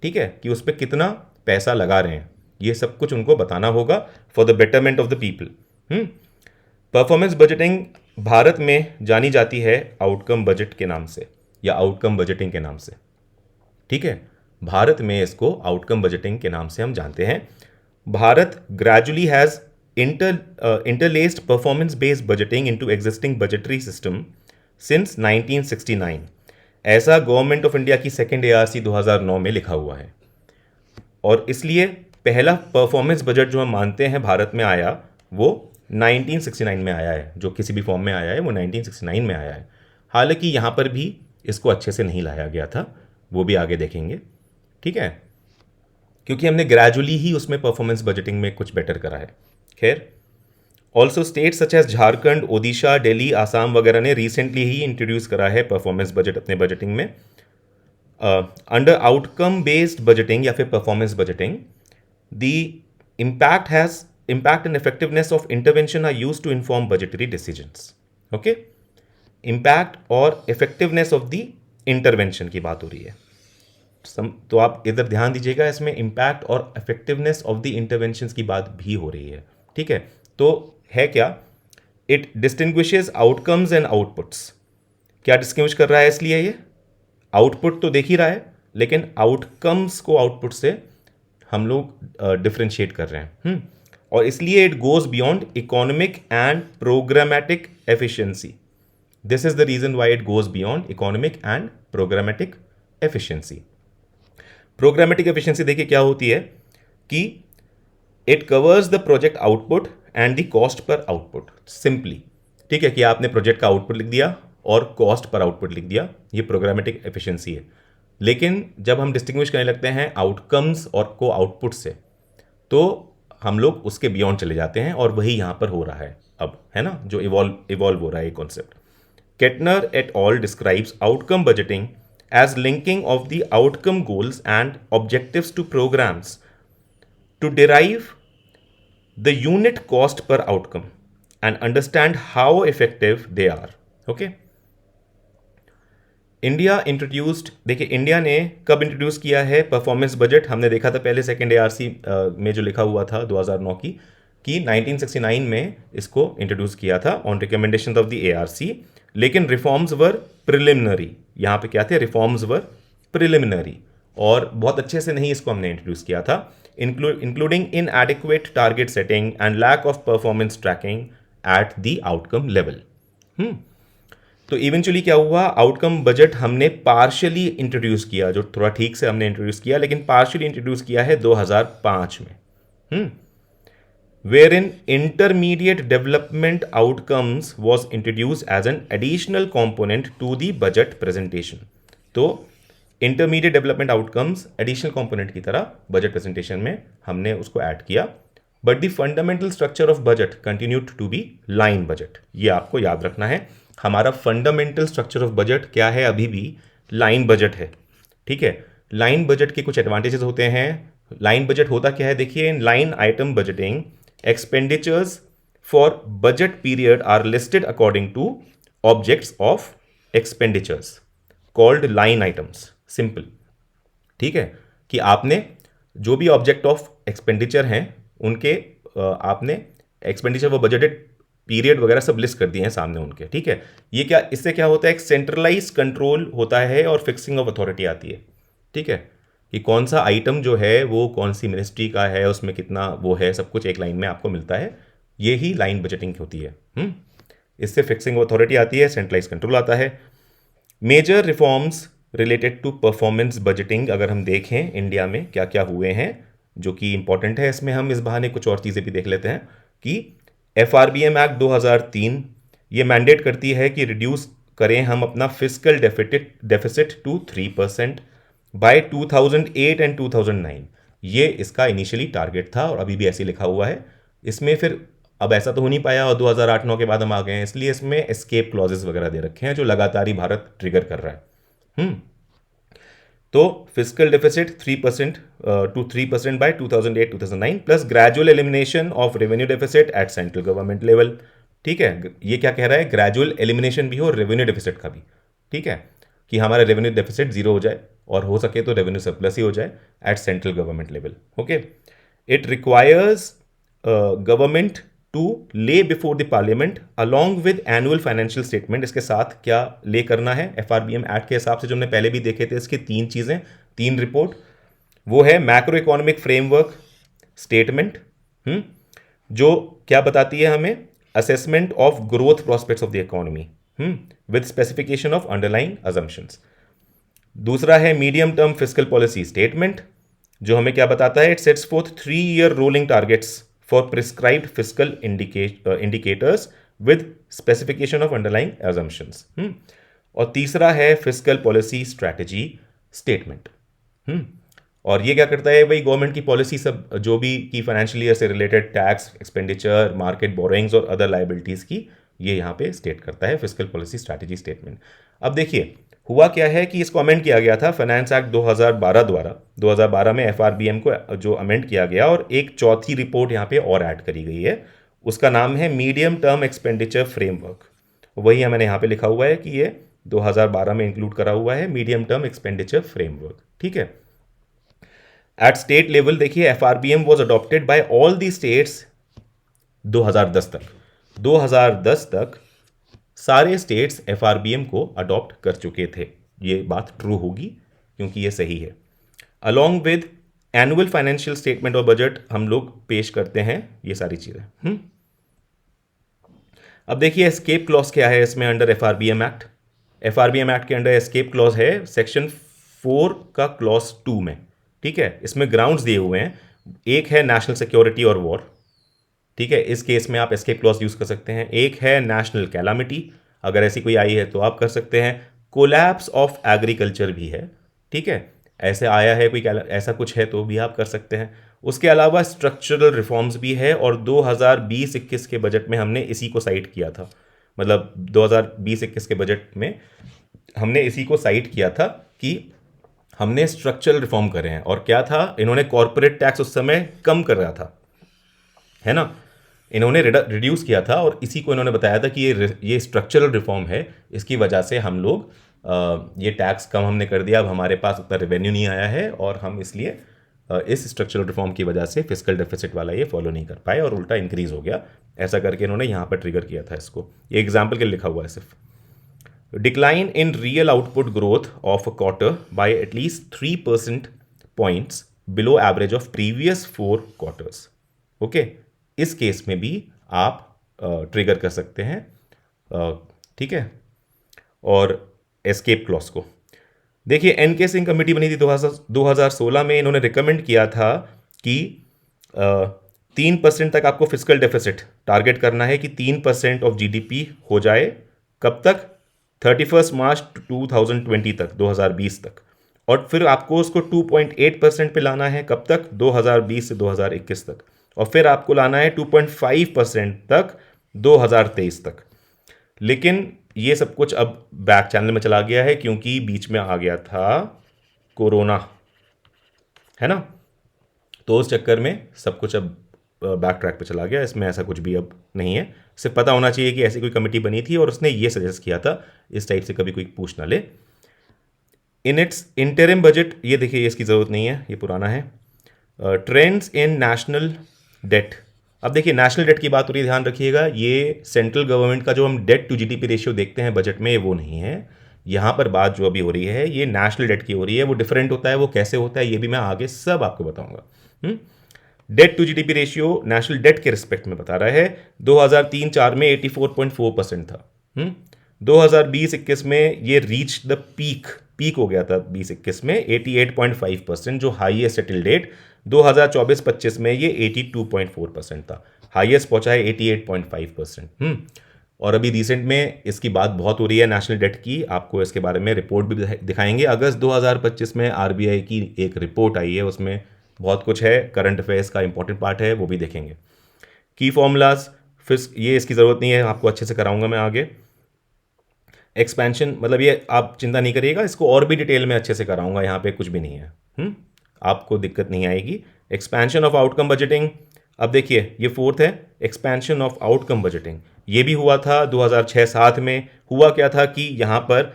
ठीक है, कि उस पर कितना पैसा लगा रहे हैं, ये सब कुछ उनको बताना होगा for the betterment of the people. Performance budgeting Bharat में जानी जाती है आउटकम बजट के नाम से या आउटकम बजटिंग के नाम से। ठीक है, भारत में इसको आउटकम बजटिंग के नाम से हम जानते हैं। Bharat gradually has interlaced performance based budgeting into existing budgetary system since 1969। ऐसा गवर्नमेंट ऑफ इंडिया की सेकेंड एआरसी 2009 में लिखा हुआ है, और इसलिए पहला परफॉर्मेंस बजट जो हम मानते हैं भारत में आया वो 1969 में आया है, जो किसी भी फॉर्म में आया है वो 1969 में आया है। हालांकि यहाँ पर भी इसको अच्छे से नहीं लाया गया था, वो भी आगे देखेंगे। ठीक है, क्योंकि हमने ग्रेजुअली ही उसमें परफॉर्मेंस बजटिंग में कुछ बेटर करा है। खैर, also state such as Jharkhand, Odisha, Delhi, Assam वगैरह ने रिसेंटली ही इंट्रोड्यूस करा है परफॉर्मेंस बजट अपने बजटिंग में। अंडर आउटकम बेस्ड बजटिंग या फिर performance budgeting, the impact and effectiveness of intervention are used to inform budgetary decisions। okay, impact और effectiveness of the intervention की बात हो रही है। तो आप इधर ध्यान दीजिएगा, इसमें impact और effectiveness of the interventions की बात भी हो रही है। ठीक है, तो है क्या, it distinguishes outcomes and outputs। क्या डिस्टिंग्विश कर रहा है, इसलिए ये आउटपुट तो देख ही रहा है, लेकिन आउटकम्स को आउटपुट से हम लोग डिफ्रेंशिएट कर रहे हैं। और इसलिए it goes beyond economic and programmatic efficiency. This is the reason why it goes beyond economic and programmatic efficiency. Programmatic efficiency देखिए क्या होती है कि it covers the project output and the cost per output simply. ठीक है, कि आपने project का आउटपुट लिख दिया और कॉस्ट पर आउटपुट लिख दिया, ये प्रोग्रामेटिक एफिशिएंसी है। लेकिन जब हम डिस्टिंग्विश करने लगते हैं आउटकम्स और को आउटपुट से, तो हम लोग उसके बियॉन्ड चले जाते हैं, और वही यहां पर हो रहा है अब, है ना, जो इवॉल्व हो रहा है ये concept. Kettner et al describes outcome budgeting as linking of the outcome goals and objectives to programmes to derive the unit cost per outcome and understand how effective they are. Okay, India introduced, देखिए India ने कब introduce किया है performance budget, हमने देखा था पहले second ARC में जो लिखा हुआ था 2009 की, कि 1969 में इसको इंट्रोड्यूस किया था on recommendation of the ARC. लेकिन रिफॉर्म्स वर प्रिलिमिनरी, यहाँ पे क्या थे, रिफॉर्म्स वर प्रिलिमिनरी, और बहुत अच्छे से नहीं इसको हमने इंट्रोड्यूस किया था, including inadequate target setting and lack of performance tracking at the outcome level. तो इवेंचुअली क्या हुआ, आउटकम बजट हमने पार्शियली इंट्रोड्यूस किया, जो थोड़ा ठीक से हमने इंट्रोड्यूस किया, लेकिन पार्शियली इंट्रोड्यूस किया है 2005 में, wherein intermediate development outcomes was introduce as an additional component to the budget presentation. तो intermediate development outcomes additional component की तरह बजट प्रेजेंटेशन में हमने उसको ऐड किया, but the fundamental structure of budget continued to be line budget. ये आपको याद रखना है, हमारा फंडामेंटल स्ट्रक्चर ऑफ बजट क्या है, अभी भी लाइन बजट है। ठीक है, लाइन बजट के कुछ एडवांटेजेस होते हैं। लाइन बजट होता क्या है, देखिए in line item budgeting expenditures for budget period are listed according to objects of expenditures called line items. Simple, ठीक है, कि आपने जो भी ऑब्जेक्ट ऑफ एक्सपेंडिचर हैं उनके आपने एक्सपेंडिचर वो बजटेड पीरियड वगैरह सब लिस्ट कर दिए हैं सामने उनके। ठीक है, ये क्या, इससे क्या होता है, एक सेंट्रलाइज कंट्रोल होता है और फिक्सिंग ऑफ अथॉरिटी आती है। ठीक है, कि कौन सा आइटम जो है वो कौन सी मिनिस्ट्री का है, उसमें कितना वो है, सब कुछ एक लाइन में आपको मिलता है। ये ही लाइन बजटिंग होती है। इससे फिक्सिंग ऑफ अथॉरिटी आती है, सेंट्रलाइज कंट्रोल आता है। Major reforms related to performance budgeting अगर हम देखें इंडिया में क्या क्या हुए हैं जो कि इंपॉर्टेंट है, इसमें हम इस बहाने कुछ और चीज़ें भी देख लेते हैं कि FRBM एक्ट 2003 ये मैंडेट करती है कि रिड्यूस करें हम अपना physical deficit to 3% by 2008 and 2009। ये इसका इनिशियली टारगेट था और अभी भी ऐसे लिखा हुआ है। इसमें फिर अब ऐसा तो हो नहीं पाया और 2008-9 के बाद हम आ गए हैं, इसलिए इसमें एस्केप क्लॉजेस वगैरह दे रखे हैं जो लगातार ही भारत ट्रिगर कर रहा है। तो physical deficit 3% to 3% by 2008-2009 plus gradual elimination of revenue deficit at central government level. ठीक है, ये क्या कह रहा है, ग्रेजुअल एलिमिनेशन भी हो रेवेन्यू डेफिसिट का भी। ठीक है, कि हमारा रेवेन्यू डेफिसिट जीरो हो जाए और हो सके तो रेवेन्यू सरप्लस ही हो जाए at central government level. Okay, it requires government to lay before the parliament along with annual financial statement. इसके साथ क्या ले करना है FRBM एक्ट के हिसाब से जो हमने पहले भी देखे थे, इसकी तीन चीजें, तीन रिपोर्ट। वो है मैक्रो इकोनॉमिक फ्रेमवर्क स्टेटमेंट, जो क्या बताती है हमें, assessment of growth prospects of the economy with specification of underlying assumptions. दूसरा है medium term fiscal policy statement, जो हमें क्या बताता है, it sets fourth 3-year rolling targets for prescribed fiscal indicators with specification of underlying assumptions। और तीसरा है फिस्कल पॉलिसी स्ट्रैटेजी स्टेटमेंट। और ये क्या करता है भाई, गवर्नमेंट की पॉलिसी सब जो भी की फाइनेंशियल ईयर से related tax expenditure market borrowings और अदर लाइबिलिटीज की, ये यहाँ पे स्टेट करता है फिस्कल पॉलिसी स्ट्रैटेजी स्टेटमेंट। अब देखिए हुआ क्या है कि इसको अमेंड किया गया था फाइनेंस एक्ट 2012 द्वारा। 2012 में FRBM को जो अमेंड किया गया और एक चौथी रिपोर्ट यहाँ पे और ऐड करी गई है, उसका नाम है मीडियम टर्म एक्सपेंडिचर फ्रेमवर्क। वही मैंने यहाँ पे लिखा हुआ है कि ये 2012 में इंक्लूड करा हुआ है मीडियम टर्म एक्सपेंडिचर फ्रेमवर्क। ठीक है, एट स्टेट लेवल देखिए FRBM was adopted by all the states 2010 तक। 2010 तक सारे स्टेट्स FRBM को अडॉप्ट कर चुके थे। ये बात ट्रू होगी क्योंकि ये सही है। Along with annual financial statement और बजट हम लोग पेश करते हैं ये सारी चीजें। अब देखिए एस्केप क्लॉज क्या है इसमें under FRBM act. FRBM act के अंडर एस्केप क्लॉज है सेक्शन 4 का क्लॉज 2 में। ठीक है, इसमें ग्राउंड्स दिए हुए हैं, एक है नेशनल सिक्योरिटी और वॉर। ठीक है, इस केस में आप एस्केप क्लॉज यूज कर सकते हैं। एक है नेशनल कैलामिटी, अगर ऐसी कोई आई है तो आप कर सकते हैं। कोलैप्स ऑफ एग्रीकल्चर भी है। ठीक है, ऐसे आया है कोई ऐसा कुछ है तो भी आप कर सकते हैं। उसके अलावा स्ट्रक्चरल रिफॉर्म्स भी है और 2020-21 के बजट में हमने इसी को साइट किया था। मतलब 2020-21 के बजट में हमने इसी को साइट किया था कि हमने स्ट्रक्चरल रिफॉर्म करे हैं। और क्या था, इन्होंने कॉर्पोरेट टैक्स उस समय कम कर रहा था, है ना, इन्होंने रिड्यूस किया था और इसी को इन्होंने बताया था कि ये स्ट्रक्चरल रिफॉर्म है, इसकी वजह से हम लोग ये टैक्स कम हमने कर दिया, अब हमारे पास उतना रेवेन्यू नहीं आया है और हम इसलिए इस स्ट्रक्चरल रिफॉर्म की वजह से फिजिकल डेफिसिट वाला ये फॉलो नहीं कर पाए और उल्टा इंक्रीज हो गया। ऐसा करके इन्होंने यहाँ पर ट्रिगर किया था इसको। ये एग्जाम्पल के लिए लिखा हुआ है सिर्फ। Decline in real output growth of a quarter by at least 3% points below average of previous 4 quarters. Okay, इस केस में भी आप ट्रिगर कर सकते हैं। ठीक है, और एस्केप क्लॉज को देखिए, एनके सिंह कमेटी बनी थी 2016 में। इन्होंने रिकमेंड किया था कि 3% तक आपको फिजिकल डेफिसिट टारगेट करना है कि 3% ऑफ GDP हो जाए। कब तक, 31 मार्च 2020 तक, 2020 तक। और फिर आपको उसको 2.8% पे लाना है, कब तक, 2020 से 2021 तक। और फिर आपको लाना है 2.5% तक 2023 तक। लेकिन ये सब कुछ अब बैक चैनल में चला गया है क्योंकि बीच में आ गया था कोरोना, है ना, तो उस चक्कर में सब कुछ अब बैक ट्रैक पे चला गया। इसमें ऐसा कुछ भी अब नहीं है। सिर्फ पता होना चाहिए कि ऐसी कोई कमेटी बनी थी और उसने ये सजेस्ट किया था, इस टाइप से कभी कोई पूछ ना ले। इन इट्स इंटरिम बजट, ये देखिए इसकी ज़रूरत नहीं है, ये पुराना है। Trends in national debt. अब देखिए नेशनल डेट की बात हो रही है, ध्यान रखिएगा, ये सेंट्रल गवर्नमेंट का जो हम डेट टू GDP रेशियो देखते हैं बजट में, वो नहीं है। यहाँ पर बात जो अभी हो रही है ये नेशनल डेट की हो रही है। वो डिफरेंट होता है, वो कैसे होता है ये भी मैं आगे सब आपको बताऊंगा। Debt to GDP ratio national debt के रिस्पेक्ट में बता रहा है। 2003-4 में 84.4% था। 2020-21 में ये रीच द पीक हो गया था 20-21 में 88.5%, जो हाईएस्ट है टिल डेट। 2024-25 में ये 82.4% था। हाईएस्ट पहुंचा है 88.5%। और अभी रिसेंट में इसकी बात बहुत हो रही है नेशनल डेट की, आपको इसके बारे में रिपोर्ट भी दिखाएंगे। अगस्त 2025 में आरबीआई की एक रिपोर्ट आई है, उसमें बहुत कुछ है, करंट अफेयर्स का इंपॉर्टेंट पार्ट है, वो भी देखेंगे। की फॉर्मूलाज फिर ये इसकी ज़रूरत नहीं है, आपको अच्छे से कराऊंगा मैं आगे। एक्सपेंशन मतलब ये आप चिंता नहीं करिएगा, इसको और भी डिटेल में अच्छे से कराऊंगा, यहाँ पे कुछ भी नहीं है। आपको दिक्कत नहीं आएगी। एक्सपेंशन ऑफ आउटकम बजटिंग, अब देखिए ये फोर्थ है, एक्सपेंशन ऑफ आउटकम बजटिंग। ये भी हुआ था 2006-07 में। हुआ क्या था कि यहाँ पर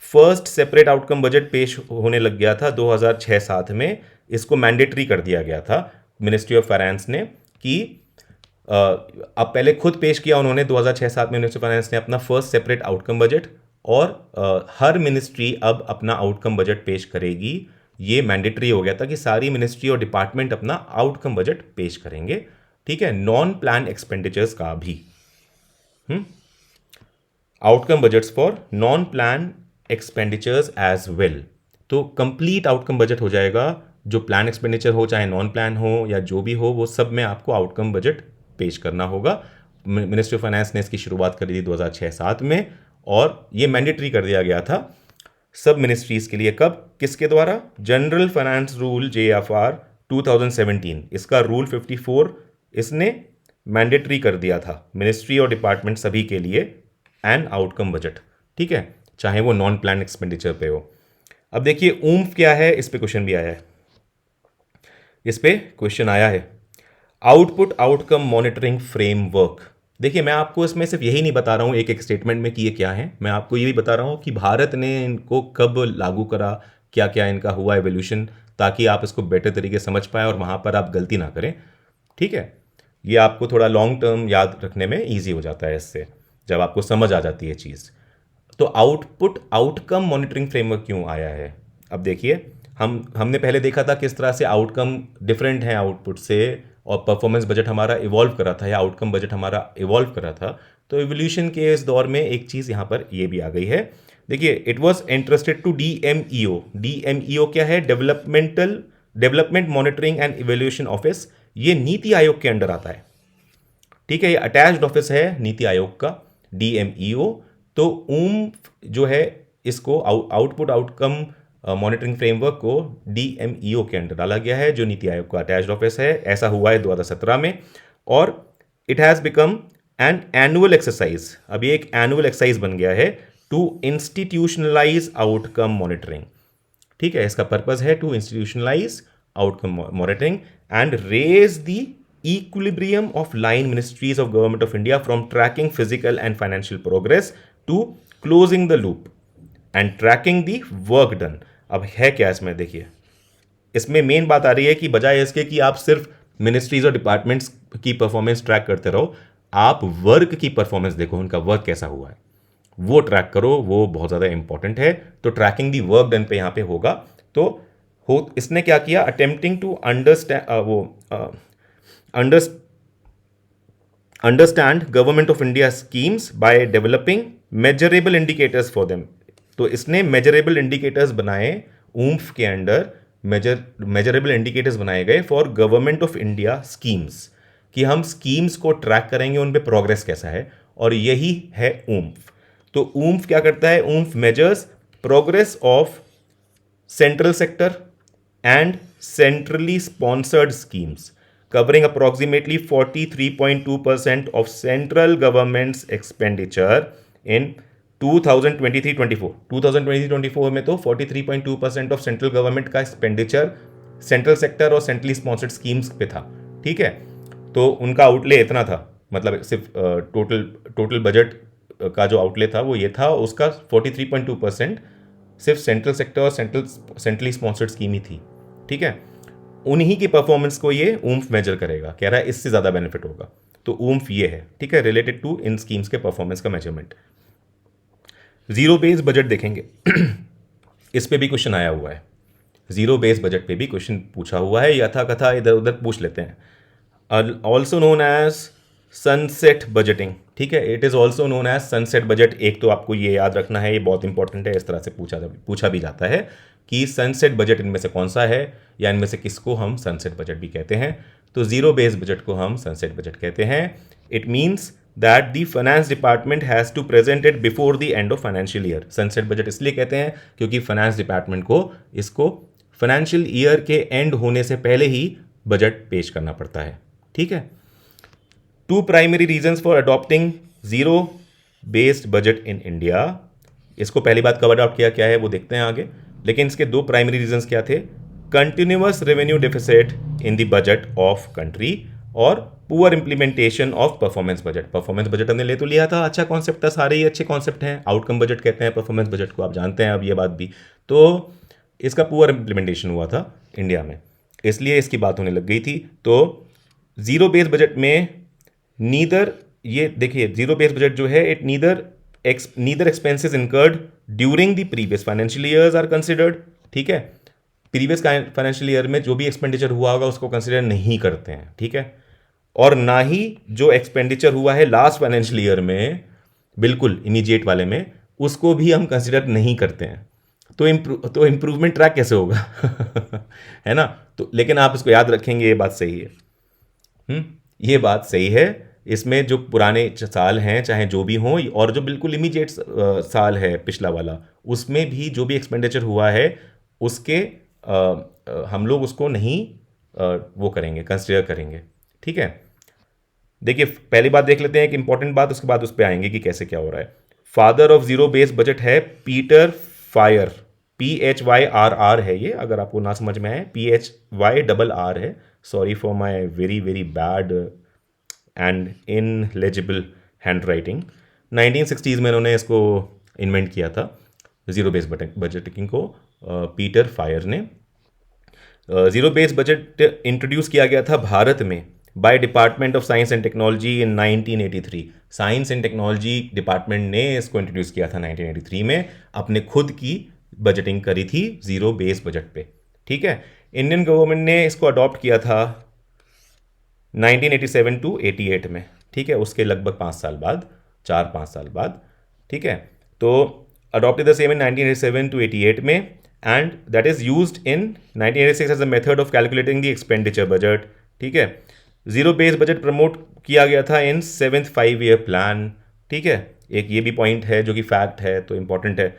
फर्स्ट सेपरेट आउटकम बजट पेश होने लग गया था 2006-07 में। इसको मैंडेटरी कर दिया गया था मिनिस्ट्री ऑफ फाइनेंस ने कि अब पहले खुद पेश किया उन्होंने 2006-07 में मिनिस्ट्री ऑफ फाइनेंस ने अपना फर्स्ट सेपरेट आउटकम बजट, और हर मिनिस्ट्री अब अपना आउटकम बजट पेश करेगी। ये मैंडेटरी हो गया था कि सारी मिनिस्ट्री और डिपार्टमेंट अपना आउटकम बजट पेश करेंगे, ठीक है, नॉन प्लान एक्सपेंडिचर्स का भी। Outcome budgets for non plan expenditures as well. तो कंप्लीट आउटकम बजट हो जाएगा, जो प्लान एक्सपेंडिचर हो चाहे नॉन प्लान हो या जो भी हो, वो सब में आपको आउटकम बजट पेश करना होगा। मिनिस्ट्री ऑफ फाइनेंस ने इसकी शुरुआत करी थी 2006-07 में, और ये मैंडेटरी कर दिया गया था सब मिनिस्ट्रीज के लिए। कब, किसके द्वारा? जनरल फाइनेंस रूल JFR 2017, इसका रूल 54 इसने मैंडेटरी कर दिया था मिनिस्ट्री और डिपार्टमेंट सभी के लिए एन आउटकम बजट, ठीक है, चाहे वो नॉन प्लान एक्सपेंडिचर पे हो। अब देखिए ऊम्फ क्या है, इस पे क्वेश्चन भी आया है, इस पे क्वेश्चन आया है। Output outcome monitoring framework. देखिए मैं आपको इसमें सिर्फ यही नहीं बता रहा हूँ एक एक स्टेटमेंट में कि ये क्या है, मैं आपको ये भी बता रहा हूँ कि भारत ने इनको कब लागू करा, क्या क्या इनका हुआ एवोल्यूशन, ताकि आप इसको बेटर तरीके से समझ पाए और वहाँ पर आप गलती ना करें, ठीक है। ये आपको थोड़ा लॉन्ग टर्म याद रखने में ईजी हो जाता है इससे, जब आपको समझ आ जाती है चीज़। तो आउटपुट आउटकम मॉनिटरिंग फ्रेमवर्क क्यों आया है? अब देखिए हमने पहले देखा था किस तरह से आउटकम डिफरेंट है आउटपुट से, और परफॉर्मेंस बजट हमारा इवॉल्व कर रहा था या आउटकम बजट हमारा इवॉल्व कर रहा था। तो इवोल्यूशन के इस दौर में एक चीज़ यहाँ पर ये भी आ गई है। देखिए it was interested to DMEO। DMEO क्या है? Development monitoring and evolution office. ये नीति आयोग के अंडर आता है, ठीक है, ये अटैच्ड ऑफिस है नीति आयोग का, DMEO। तो जो है इसको आउटपुट आउटकम मॉनिटरिंग फ्रेमवर्क को DMEO के अंडर डाला गया है, जो नीति आयोग का अटैच्ड ऑफिस है। ऐसा हुआ है 2017 में, और it has become an annual exercise. अब ये एक एनुअल एक्सरसाइज बन गया है टू इंस्टीट्यूशनलाइज आउटकम मॉनिटरिंग, ठीक है। इसका पर्पज है to institutionalise outcome monitoring and raise the equilibrium of line ministries of government of India from tracking physical and financial progress to closing the loop and tracking the work done। अब है क्या इसमें? देखिए इसमें main बात आ रही है कि बजाय इसके कि आप सिर्फ मिनिस्ट्रीज और डिपार्टमेंट्स की परफॉर्मेंस ट्रैक करते रहो, आप वर्क की परफॉर्मेंस देखो, उनका वर्क कैसा हुआ है वो ट्रैक करो, वो बहुत ज़्यादा इंपॉर्टेंट है। तो ट्रैकिंग दी वर्क डन पे यहाँ पे होगा। तो इसने क्या किया? Attempting to understand government of India schemes by developing measurable indicators for them. तो इसने मेजरेबल इंडिकेटर्स बनाए, ऊम्फ के अंडर मेजरेबल इंडिकेटर्स बनाए गए for government of India schemes, कि हम स्कीम्स को ट्रैक करेंगे, उन पे प्रोग्रेस कैसा है, और यही है ऊम्फ। तो ऊम्फ क्या करता है? OOMF measures progress of central sector and centrally sponsored schemes covering approximately 43.2% of central government's expenditure in 2023-24। 2023-24 में तो 43.2% ऑफ सेंट्रल गवर्नमेंट का एक्सपेंडिचर सेंट्रल सेक्टर और सेंट्रली स्पॉन्सर्ड स्कीम्स पे था, ठीक है। तो उनका आउटले इतना था, मतलब सिर्फ टोटल बजट का जो आउटले था वो ये था, उसका 43.2% सिर्फ सेंट्रल सेक्टर और सेंट्रली स्पॉन्सर्ड स्कीम ही थी, ठीक है। उन्हीं की परफॉर्मेंस को ये ऊम्फ मेजर करेगा, कह रहा है इससे ज़्यादा बेनिफिट होगा। तो ऊम्फ ये है, ठीक है, रिलेटेड टू इन स्कीम्स के परफॉर्मेंस का मेजरमेंट। जीरो बेस बजट देखेंगे इस पे भी क्वेश्चन आया हुआ है, जीरो बेस बजट पे भी क्वेश्चन पूछा हुआ है, यथा कथा इधर उधर पूछ लेते हैं। Also known as sunset budgeting. ठीक है, it is also known as sunset budget. एक तो आपको ये याद रखना है, ये बहुत इंपॉर्टेंट है, इस तरह से पूछा भी जाता है कि सनसेट बजट इनमें से कौन सा है, या इनमें से किसको हम सनसेट बजट भी कहते हैं। तो जीरो बेस बजट को हम सनसेट बजट कहते हैं। It means that the finance department has to present it before the end of financial year. Sunset budget इसलिए कहते हैं क्योंकि फाइनेंस डिपार्टमेंट को इसको फाइनेंशियल ईयर के एंड होने से पहले ही बजट पेश करना पड़ता है। ठीक है, two primary reasons for adopting zero based budget in India. इसको पहली बात कवर आउट किया क्या है वो देखते हैं आगे, लेकिन इसके दो प्राइमरी रीजंस क्या थे? Continuous revenue deficit in the budget of country और poor implementation of performance budget. Performance budget हमने ले तो लिया था, अच्छा कॉन्सेप्ट था, सारे ही अच्छे कॉन्सेप्ट हैं। आउटकम बजट कहते हैं परफॉर्मेंस बजट को, आप जानते हैं अब ये बात भी। तो इसका पुअर इंप्लीमेंटेशन हुआ था इंडिया में, इसलिए इसकी बात होने लग गई थी। तो जीरो बेस बजट में नीदर, ये देखिए जीरो बेस बजट जो है, it neither expenses incurred during the previous financial years are considered. ठीक है, प्रीवियस फाइनेंशियल ईयर में जो भी एक्सपेंडिचर हुआ होगा उसको कंसिडर नहीं करते हैं। ठीक है, और ना ही जो एक्सपेंडिचर हुआ है लास्ट फाइनेंशियल ईयर में, बिल्कुल इमीडिएट वाले में, उसको भी हम कंसिडर नहीं करते हैं। तो इम्प्रूवमेंट ट्रैक कैसे होगा? है ना? तो लेकिन आप इसको याद रखेंगे, ये बात सही है। ये बात सही है। इसमें जो पुराने साल हैं चाहे जो भी हों, और जो बिल्कुल इमीडिएट साल है पिछला वाला, उसमें भी जो भी एक्सपेंडिचर हुआ है उसके हम लोग उसको नहीं वो करेंगे, कंसिडर करेंगे। ठीक है, देखिए पहली बात देख लेते हैं एक इंपॉर्टेंट बात, उसके बाद उस पर आएंगे कि कैसे क्या हो रहा है। Father of zero base budget है पीटर फायर, PHYRR है ये, अगर आपको ना समझ में आए, PHYRR है। Sorry for my very very bad and illegible handwriting. 1960s में इन्होंने इसको इन्वेंट किया था, जीरो बेस बजटिंग को, पीटर फायर ने। जीरो बेस बजट इंट्रोड्यूस किया गया था भारत में by department of science and technology in 1983। Science and technology department ने इसको इंट्रोड्यूस किया था 1983 में, अपने खुद की बजटिंग करी थी जीरो बेस बजट पे। ठीक है, इंडियन गवर्नमेंट ने इसको अडॉप्ट किया था 1987 टू 88 में। ठीक है, उसके लगभग 5 साल बाद, 4-5 साल बाद। ठीक है, तो adopted the same in 1987 to 88 में, and that is used in 1986 as a method of calculating the expenditure budget. ठीक है, जीरो बेस बजट प्रमोट किया गया था इन 7th 5-year प्लान। ठीक है, एक ये भी पॉइंट है जो कि फैक्ट है तो इंपॉर्टेंट है।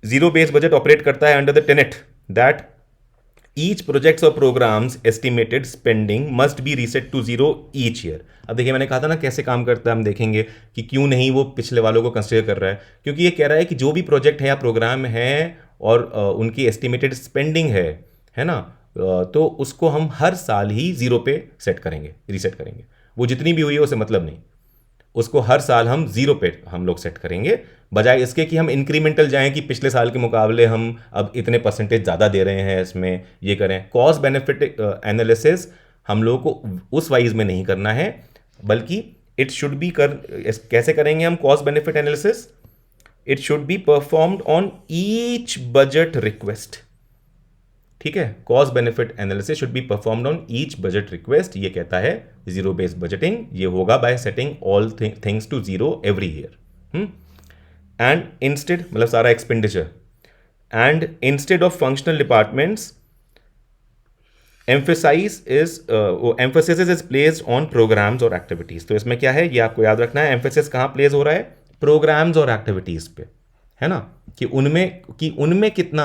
जीरो बेस बजट ऑपरेट करता है under the tenet that each projects और programmes estimated spending must be reset to zero each year. अब देखिए मैंने कहा था ना कैसे काम करता है, हम देखेंगे कि क्यों नहीं वो पिछले वालों को कंसिडर कर रहा है, क्योंकि ये कह रहा है कि जो भी प्रोजेक्ट है या प्रोग्राम है और उनकी एस्टिमेटेड स्पेंडिंग है ना, तो उसको हम हर साल ही जीरो पे सेट करेंगे, रीसेट करेंगे। वो जितनी भी हुई है उसे मतलब नहीं, उसको हर साल हम जीरो पे हम लोग सेट करेंगे, बजाय इसके कि हम इंक्रीमेंटल जाएं कि पिछले साल के मुकाबले हम अब इतने परसेंटेज ज़्यादा दे रहे हैं, इसमें ये करें। कॉस्ट बेनिफिट एनालिसिस हम लोगों को उस वाइज में नहीं करना है, बल्कि इट शुड बी कैसे करेंगे हम cost benefit analysis? It should be performed on each budget request. ठीक है, cost benefit analysis should be performed on each budget request, ये कहता है जीरो बेस्ड बजटिंग। ये होगा by setting all things to zero every year. And instead मतलब सारा expenditure, and instead of functional departments emphasis is placed on programmes और activities. तो इसमें क्या है ये आपको याद रखना है, एम्फेसिस कहाँ प्लेस हो रहा है? प्रोग्राम्स और एक्टिविटीज पे, है ना, कि उनमें कितना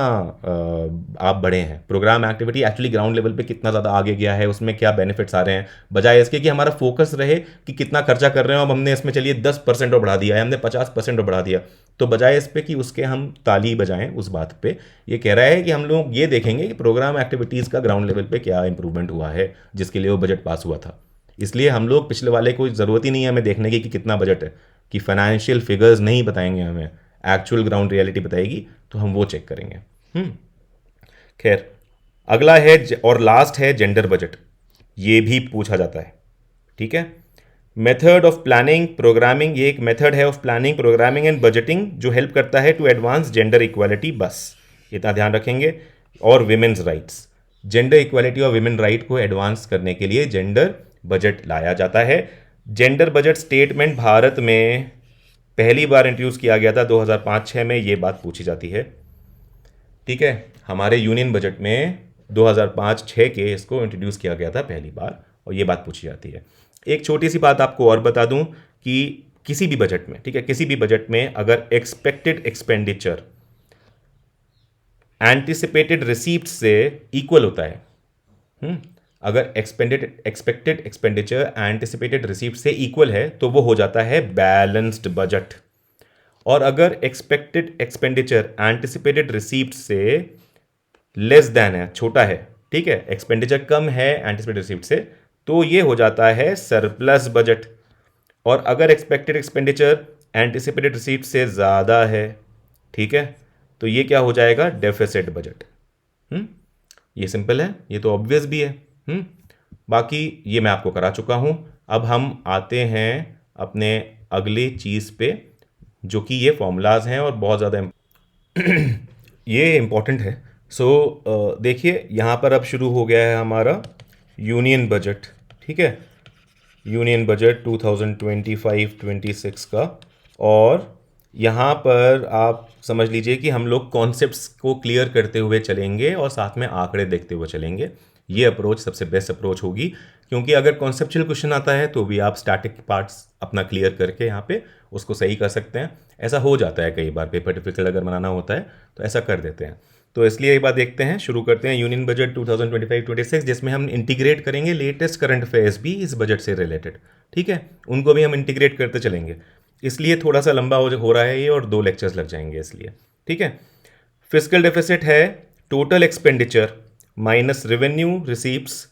आप बढ़े हैं। Programme activity actually ground level पे कितना ज़्यादा आगे गया है, उसमें क्या बेनिफिट्स आ रहे हैं, बजाय इसके कि हमारा फोकस रहे कि कितना खर्चा कर रहे हो, अब हमने इसमें चलिए 10% और बढ़ा दिया है, हमने 50% और बढ़ा दिया, तो बजाय इस पे कि उसके हम ताली बजाएं उस बात पे, ये कह रहा है कि हम लोग ये देखेंगे कि प्रोग्राम एक्टिविटीज़ का ग्राउंड लेवल पे क्या इंप्रूवमेंट हुआ है जिसके लिए वो बजट पास हुआ था। इसलिए हम लोग पिछले वाले को ज़रूरत ही नहीं है हमें देखने की कि कितना बजट है, कि फाइनेंशियल फिगर्स नहीं बताएंगे हमें, एक्चुअल ग्राउंड रियलिटी बताएगी, तो हम वो चेक करेंगे। खैर, अगला है और लास्ट है जेंडर बजट। ये भी पूछा जाता है। ठीक है, मेथड ऑफ प्लानिंग प्रोग्रामिंग, ये एक मेथड है of planning programming and budgeting जो हेल्प करता है टू एडवांस जेंडर इक्वालिटी, बस इतना ध्यान रखेंगे। और विमेन्स राइट्स, जेंडर इक्वालिटी और विमेन राइट को एडवांस करने के लिए जेंडर बजट लाया जाता है। जेंडर बजट स्टेटमेंट भारत में पहली बार इंट्रोड्यूस किया गया था 2005-6 में, ये बात पूछी जाती है। ठीक है, हमारे यूनियन बजट में 2005-6 के इसको इंट्रोड्यूस किया गया था पहली बार, और ये बात पूछी जाती है। एक छोटी सी बात आपको और बता दूं कि किसी भी बजट में, ठीक है, किसी भी बजट में अगर एक्सपेक्टेड एक्सपेंडिचर एंटिसिपेटेड रिसीप्ट से इक्वल होता है, अगर एक्सपेक्टेड एक्सपेंडिचर एंटिसिपेटेड रिसीप्ट से इक्वल है तो वो हो जाता है बैलेंस्ड बजट। और अगर एक्सपेक्टेड एक्सपेंडिचर एंटिसिपेटेड रिसीप्ट से लेस देन है, छोटा है, ठीक है, एक्सपेंडिचर कम है एंटिसिपेटेड रिसीप्ट से, तो ये हो जाता है सरप्लस बजट। और अगर एक्सपेक्टेड एक्सपेंडिचर एंटिसिपेटेड रिसीप्ट से ज़्यादा है, ठीक है, तो ये क्या हो जाएगा, डेफिसिट बजट। ये सिंपल है, ये तो ऑब्वियस भी है। बाकी ये मैं आपको करा चुका हूं। अब हम आते हैं अपने अगले चीज़ पे, जो कि ये फॉर्मूलाज हैं और बहुत ज़्यादा ये इम्पॉर्टेंट है। सो देखिए यहाँ पर अब शुरू हो गया है हमारा यूनियन बजट। ठीक है, यूनियन बजट 2025-26 का, और यहाँ पर आप समझ लीजिए कि हम लोग कॉन्सेप्ट्स को क्लियर करते हुए चलेंगे और साथ में आंकड़े देखते हुए चलेंगे। ये अप्रोच सबसे बेस्ट अप्रोच होगी, क्योंकि अगर कॉन्सेप्चुअल क्वेश्चन आता है तो भी आप स्टैटिक पार्ट्स अपना क्लियर करके यहाँ पे उसको सही कर सकते हैं। ऐसा हो जाता है कई बार, पेपर डिफिकल्ट अगर बनाना होता है तो ऐसा कर देते हैं। तो इसलिए ये बात देखते हैं, शुरू करते हैं यूनियन बजट 2025-26, जिसमें हम इंटीग्रेट करेंगे लेटेस्ट करंट अफेयर्स भी इस बजट से रिलेटेड। ठीक है, उनको भी हम इंटीग्रेट करते चलेंगे, इसलिए थोड़ा सा लंबा हो रहा है ये, और 2 लेक्चर्स लग जाएंगे इसलिए। ठीक है, फिस्कल डेफिसिट है total expenditure minus revenue receipts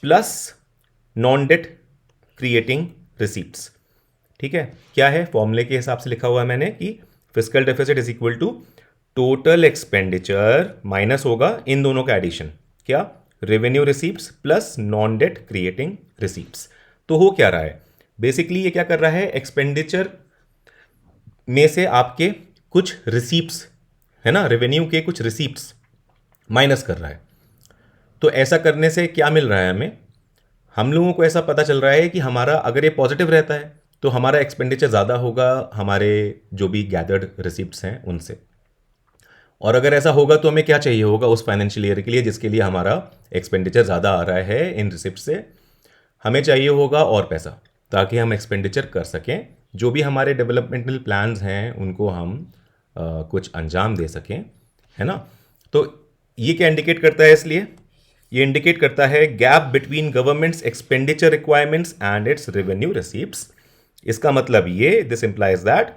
plus non debt creating receipts. ठीक है, क्या है, फॉर्मूले के हिसाब से लिखा हुआ है मैंने कि fiscal deficit is equal to total expenditure minus होगा इन दोनों का एडिशन, क्या, revenue receipts plus non debt creating receipts. तो हो क्या रहा है, बेसिकली ये क्या कर रहा है, एक्सपेंडिचर में से आपके कुछ रिसीप्ट्स है ना, रेवेन्यू के कुछ रिसीप्ट्स माइनस कर रहा है। तो ऐसा करने से क्या मिल रहा है हमें, हम लोगों को ऐसा पता चल रहा है कि हमारा अगर ये पॉजिटिव रहता है तो हमारा एक्सपेंडिचर ज़्यादा होगा हमारे जो भी गैदर्ड रिसिप्ट्स हैं उनसे। और अगर ऐसा होगा तो हमें क्या चाहिए होगा उस फाइनेंशियल ईयर के लिए जिसके लिए हमारा एक्सपेंडिचर ज़्यादा आ रहा है इन रिसिप्ट से, हमें चाहिए होगा और पैसा, ताकि हम एक्सपेंडिचर कर सकें, जो भी हमारे डेवलपमेंटल प्लान्स हैं उनको हम कुछ अंजाम दे सकें, है ना। तो ये क्या इंडिकेट करता है, इसलिए ये इंडिकेट करता है gap between governments expenditure requirements and it's revenue receipts. इसका मतलब ये, this implies that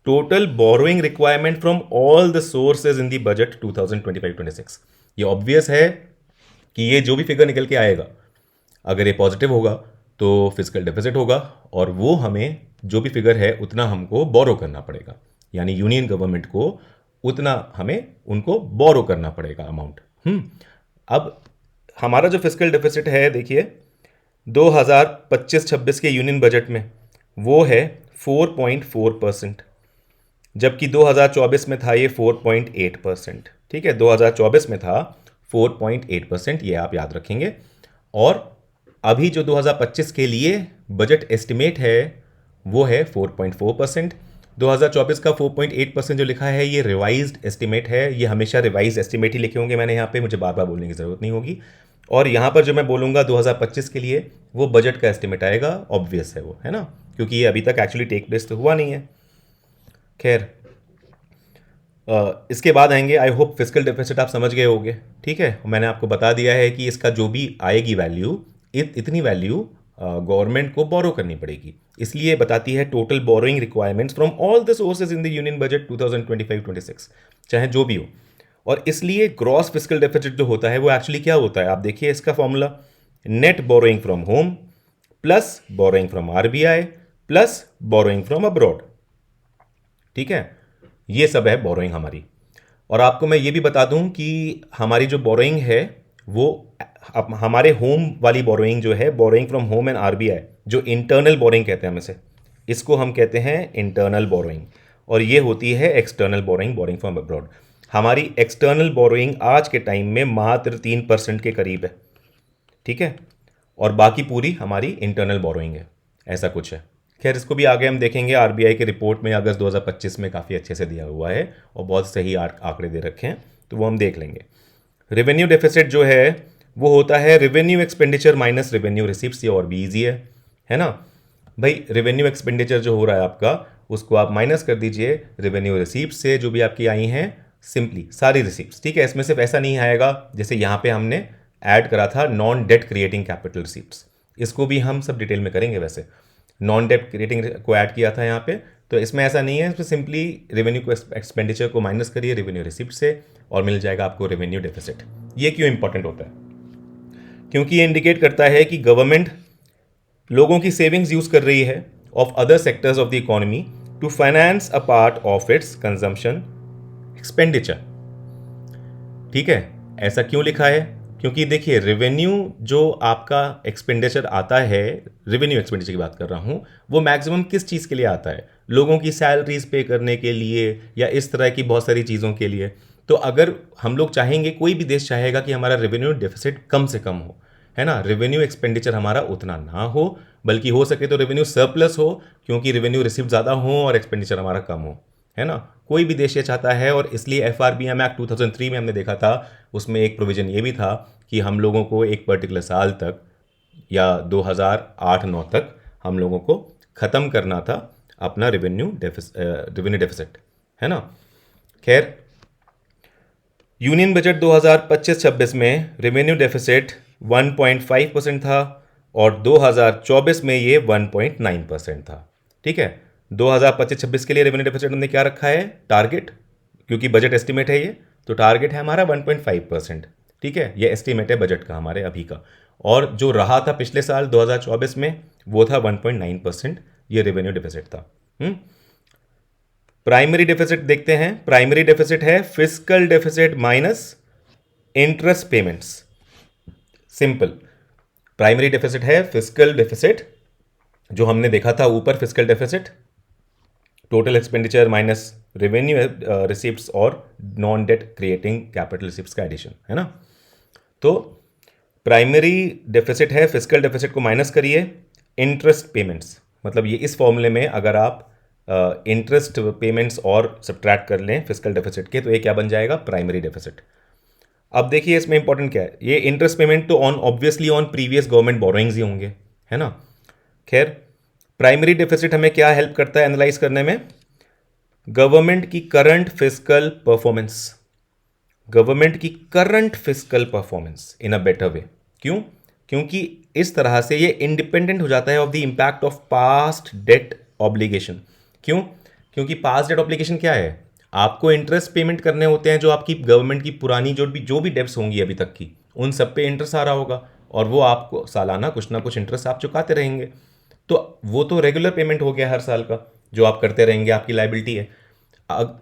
total borrowing requirement from all the sources in the budget 2025-26। ये ऑब्वियस है कि ये जो भी फिगर निकल के आएगा, अगर ये पॉजिटिव होगा तो फिस्कल डेफिसिट होगा, और वो हमें जो भी फिगर है उतना हमको बोरो करना पड़ेगा, यानी यूनियन गवर्नमेंट को उतना हमें उनको बोरो करना पड़ेगा अमाउंट। अब हमारा जो फिस्कल डेफिसिट है, देखिए 2025-26 के यूनियन बजट में वो है 4.4%, जबकि 2024 में था ये 4.8%। ठीक है, 2024 में था 4.8%, ये आप याद रखेंगे। और अभी जो 2025 के लिए बजट एस्टिमेट है वो है 4.4%। 2024 का 4.8% जो लिखा है ये रिवाइज्ड एस्टिमेट है, ये हमेशा रिवाइज्ड एस्टिमेट ही लिखे होंगे मैंने यहाँ पे, मुझे बार बार बोलने की ज़रूरत नहीं होगी। और यहाँ पर जो मैं बोलूँगा 2025 के लिए वो बजट का एस्टिमेट आएगा, ऑब्वियस है वो, है ना, क्योंकि ये अभी तक एक्चुअली टेक प्लेस तो हुआ नहीं है। खैर, इसके बाद आएंगे, आई होप फिस्कल डेफिसिट आप समझ गए होंगे। ठीक है, मैंने आपको बता दिया है कि इसका जो भी आएगी वैल्यू, इतनी वैल्यू गवर्नमेंट को बोरो करनी पड़ेगी, इसलिए बताती है total borrowing requirements from all the sources in the union budget 2025-26, चाहे जो भी हो। और इसलिए ग्रॉस फिस्कल डेफिसिट जो होता है वो एक्चुअली क्या होता है, आप देखिए इसका formula, net borrowing from home plus borrowing from RBI plus borrowing from abroad. ठीक है, ये सब है बोरोइंग हमारी। और आपको मैं ये भी बता दूं कि हमारी जो बोरोइंग है वो हमारे होम वाली बोरोइंग जो है, borrowing from home and RBI, जो इंटरनल बोरोइंग कहते हैं हम इसे, इसको हम कहते हैं इंटरनल बोरोइंग, और ये होती है external borrowing, borrowing from abroad. हमारी एक्सटर्नल बोरोइंग आज के टाइम में मात्र 3% के करीब है। ठीक है, और बाकी पूरी हमारी इंटरनल बोरोइंग है। ऐसा कुछ है। खैर इसको भी आगे हम देखेंगे, आरबीआई के रिपोर्ट में अगस्त 2025 में काफ़ी अच्छे से दिया हुआ है और बहुत सही आंकड़े दे रखे हैं, तो वो हम देख लेंगे। रेवेन्यू डेफिसिट जो है वो होता है revenue expenditure minus revenue receipts, ये और भी ईजी है ना भाई। रेवेन्यू एक्सपेंडिचर जो हो रहा है आपका, उसको आप माइनस कर दीजिए रेवेन्यू रिसीप्ट से, जो भी आपकी आई हैं सिंपली सारी रिसीप्ट्स, ठीक है। इसमें सिर्फ ऐसा नहीं आएगा, जैसे यहाँ पे हमने ऐड करा था non debt creating capital receipts, इसको भी हम सब डिटेल में करेंगे। वैसे नॉन डेट क्रिएटिंग को ऐड किया था यहाँ पे, तो इसमें ऐसा नहीं है, इसमें सिंपली रेवेन्यू को एक्सपेंडिचर को माइनस करिए रेवेन्यू रिसिप्ट से और मिल जाएगा आपको रेवेन्यू डेफिसिट। ये क्यों इंपॉर्टेंट होता है? क्योंकि ये इंडिकेट करता है कि गवर्नमेंट लोगों की सेविंग्स यूज कर रही है of other sectors of the economy to finance a part of its consumption expenditure. ठीक है, ऐसा क्यों लिखा है? क्योंकि देखिए रेवेन्यू जो आपका एक्सपेंडिचर आता है, रेवेन्यू एक्सपेंडिचर की बात कर रहा हूँ, वो मैक्सिमम किस चीज़ के लिए आता है? लोगों की सैलरीज पे करने के लिए या इस तरह की बहुत सारी चीज़ों के लिए। तो अगर हम लोग चाहेंगे, कोई भी देश चाहेगा कि हमारा रेवेन्यू डेफिसिट कम से कम हो, है ना, रेवेन्यू एक्सपेंडिचर हमारा उतना ना हो, बल्कि हो सके तो रेवेन्यू सरप्लस हो, क्योंकि रेवेन्यू रिसिप्ट ज़्यादा हो और एक्सपेंडिचर हमारा कम हो, है ना। कोई भी देश ये चाहता है, और इसलिए एफआरबीएम एक्ट 2003 में हमने देखा था, उसमें एक प्रोविजन ये भी था कि हम लोगों को एक पर्टिकुलर साल तक या 2008-9 तक हम लोगों को ख़त्म करना था अपना रेवेन्यू डेफिसिट, है ना। खैर यूनियन बजट 2025-26 में रेवेन्यू डेफिसिट 1.5% था और 2024 में ये 1.9% था। ठीक है, 2025-26 के लिए रेवेन्यू डेफिसिट हमने क्या रखा है? टारगेट, क्योंकि बजट एस्टिमेट है ये, तो टारगेट है हमारा 1.5%। ठीक है, ये एस्टिमेट है बजट का हमारे अभी का, और जो रहा था पिछले साल 2024 में वो था 1.9%, ये रेवेन्यू डेफिसिट था। प्राइमरी डेफिसिट देखते हैं। प्राइमरी डेफिसिट है fiscal deficit minus interest payments. Simple, primary deficit है फिस्कल डेफिसिट, जो हमने देखा था ऊपर, fiscal deficit total expenditure minus revenue receipts और non debt creating capital receipts का एडिशन, है ना। तो प्राइमरी डेफिसिट है, फिस्कल डेफिसिट को माइनस करिए, इंटरेस्ट पेमेंट्स, मतलब ये इस फॉर्मूले में अगर आप इंटरेस्ट पेमेंट्स और सब्ट्रैक्ट कर लें फिस्कल डेफिसिट के, तो ये क्या बन जाएगा? Primary deficit. अब देखिए इसमें इंपॉर्टेंट क्या है, ये इंटरेस्ट पेमेंट तो obviously on previous government borrowings ही होंगे, है ना। खैर प्राइमरी डेफिसिट हमें क्या हेल्प करता है एनालाइज करने में? गवर्नमेंट की करंट फिस्कल परफॉर्मेंस, गवर्नमेंट की current fiscal performance in a better way. क्यों? क्योंकि इस तरह से ये इंडिपेंडेंट हो जाता है of the impact of past debt obligation. क्यों? क्योंकि पास्ट डेट ऑब्लिगेशन क्या है? आपको इंटरेस्ट पेमेंट करने होते हैं, जो आपकी गवर्नमेंट की पुरानी जो भी डेब्ट्स होंगी अभी तक की, उन सब पे इंटरेस्ट आ रहा होगा, और वो आपको सालाना कुछ ना कुछ इंटरेस्ट आप चुकाते रहेंगे। तो वो तो रेगुलर पेमेंट हो गया हर साल का, जो आप करते रहेंगे, आपकी लाइबिलिटी है।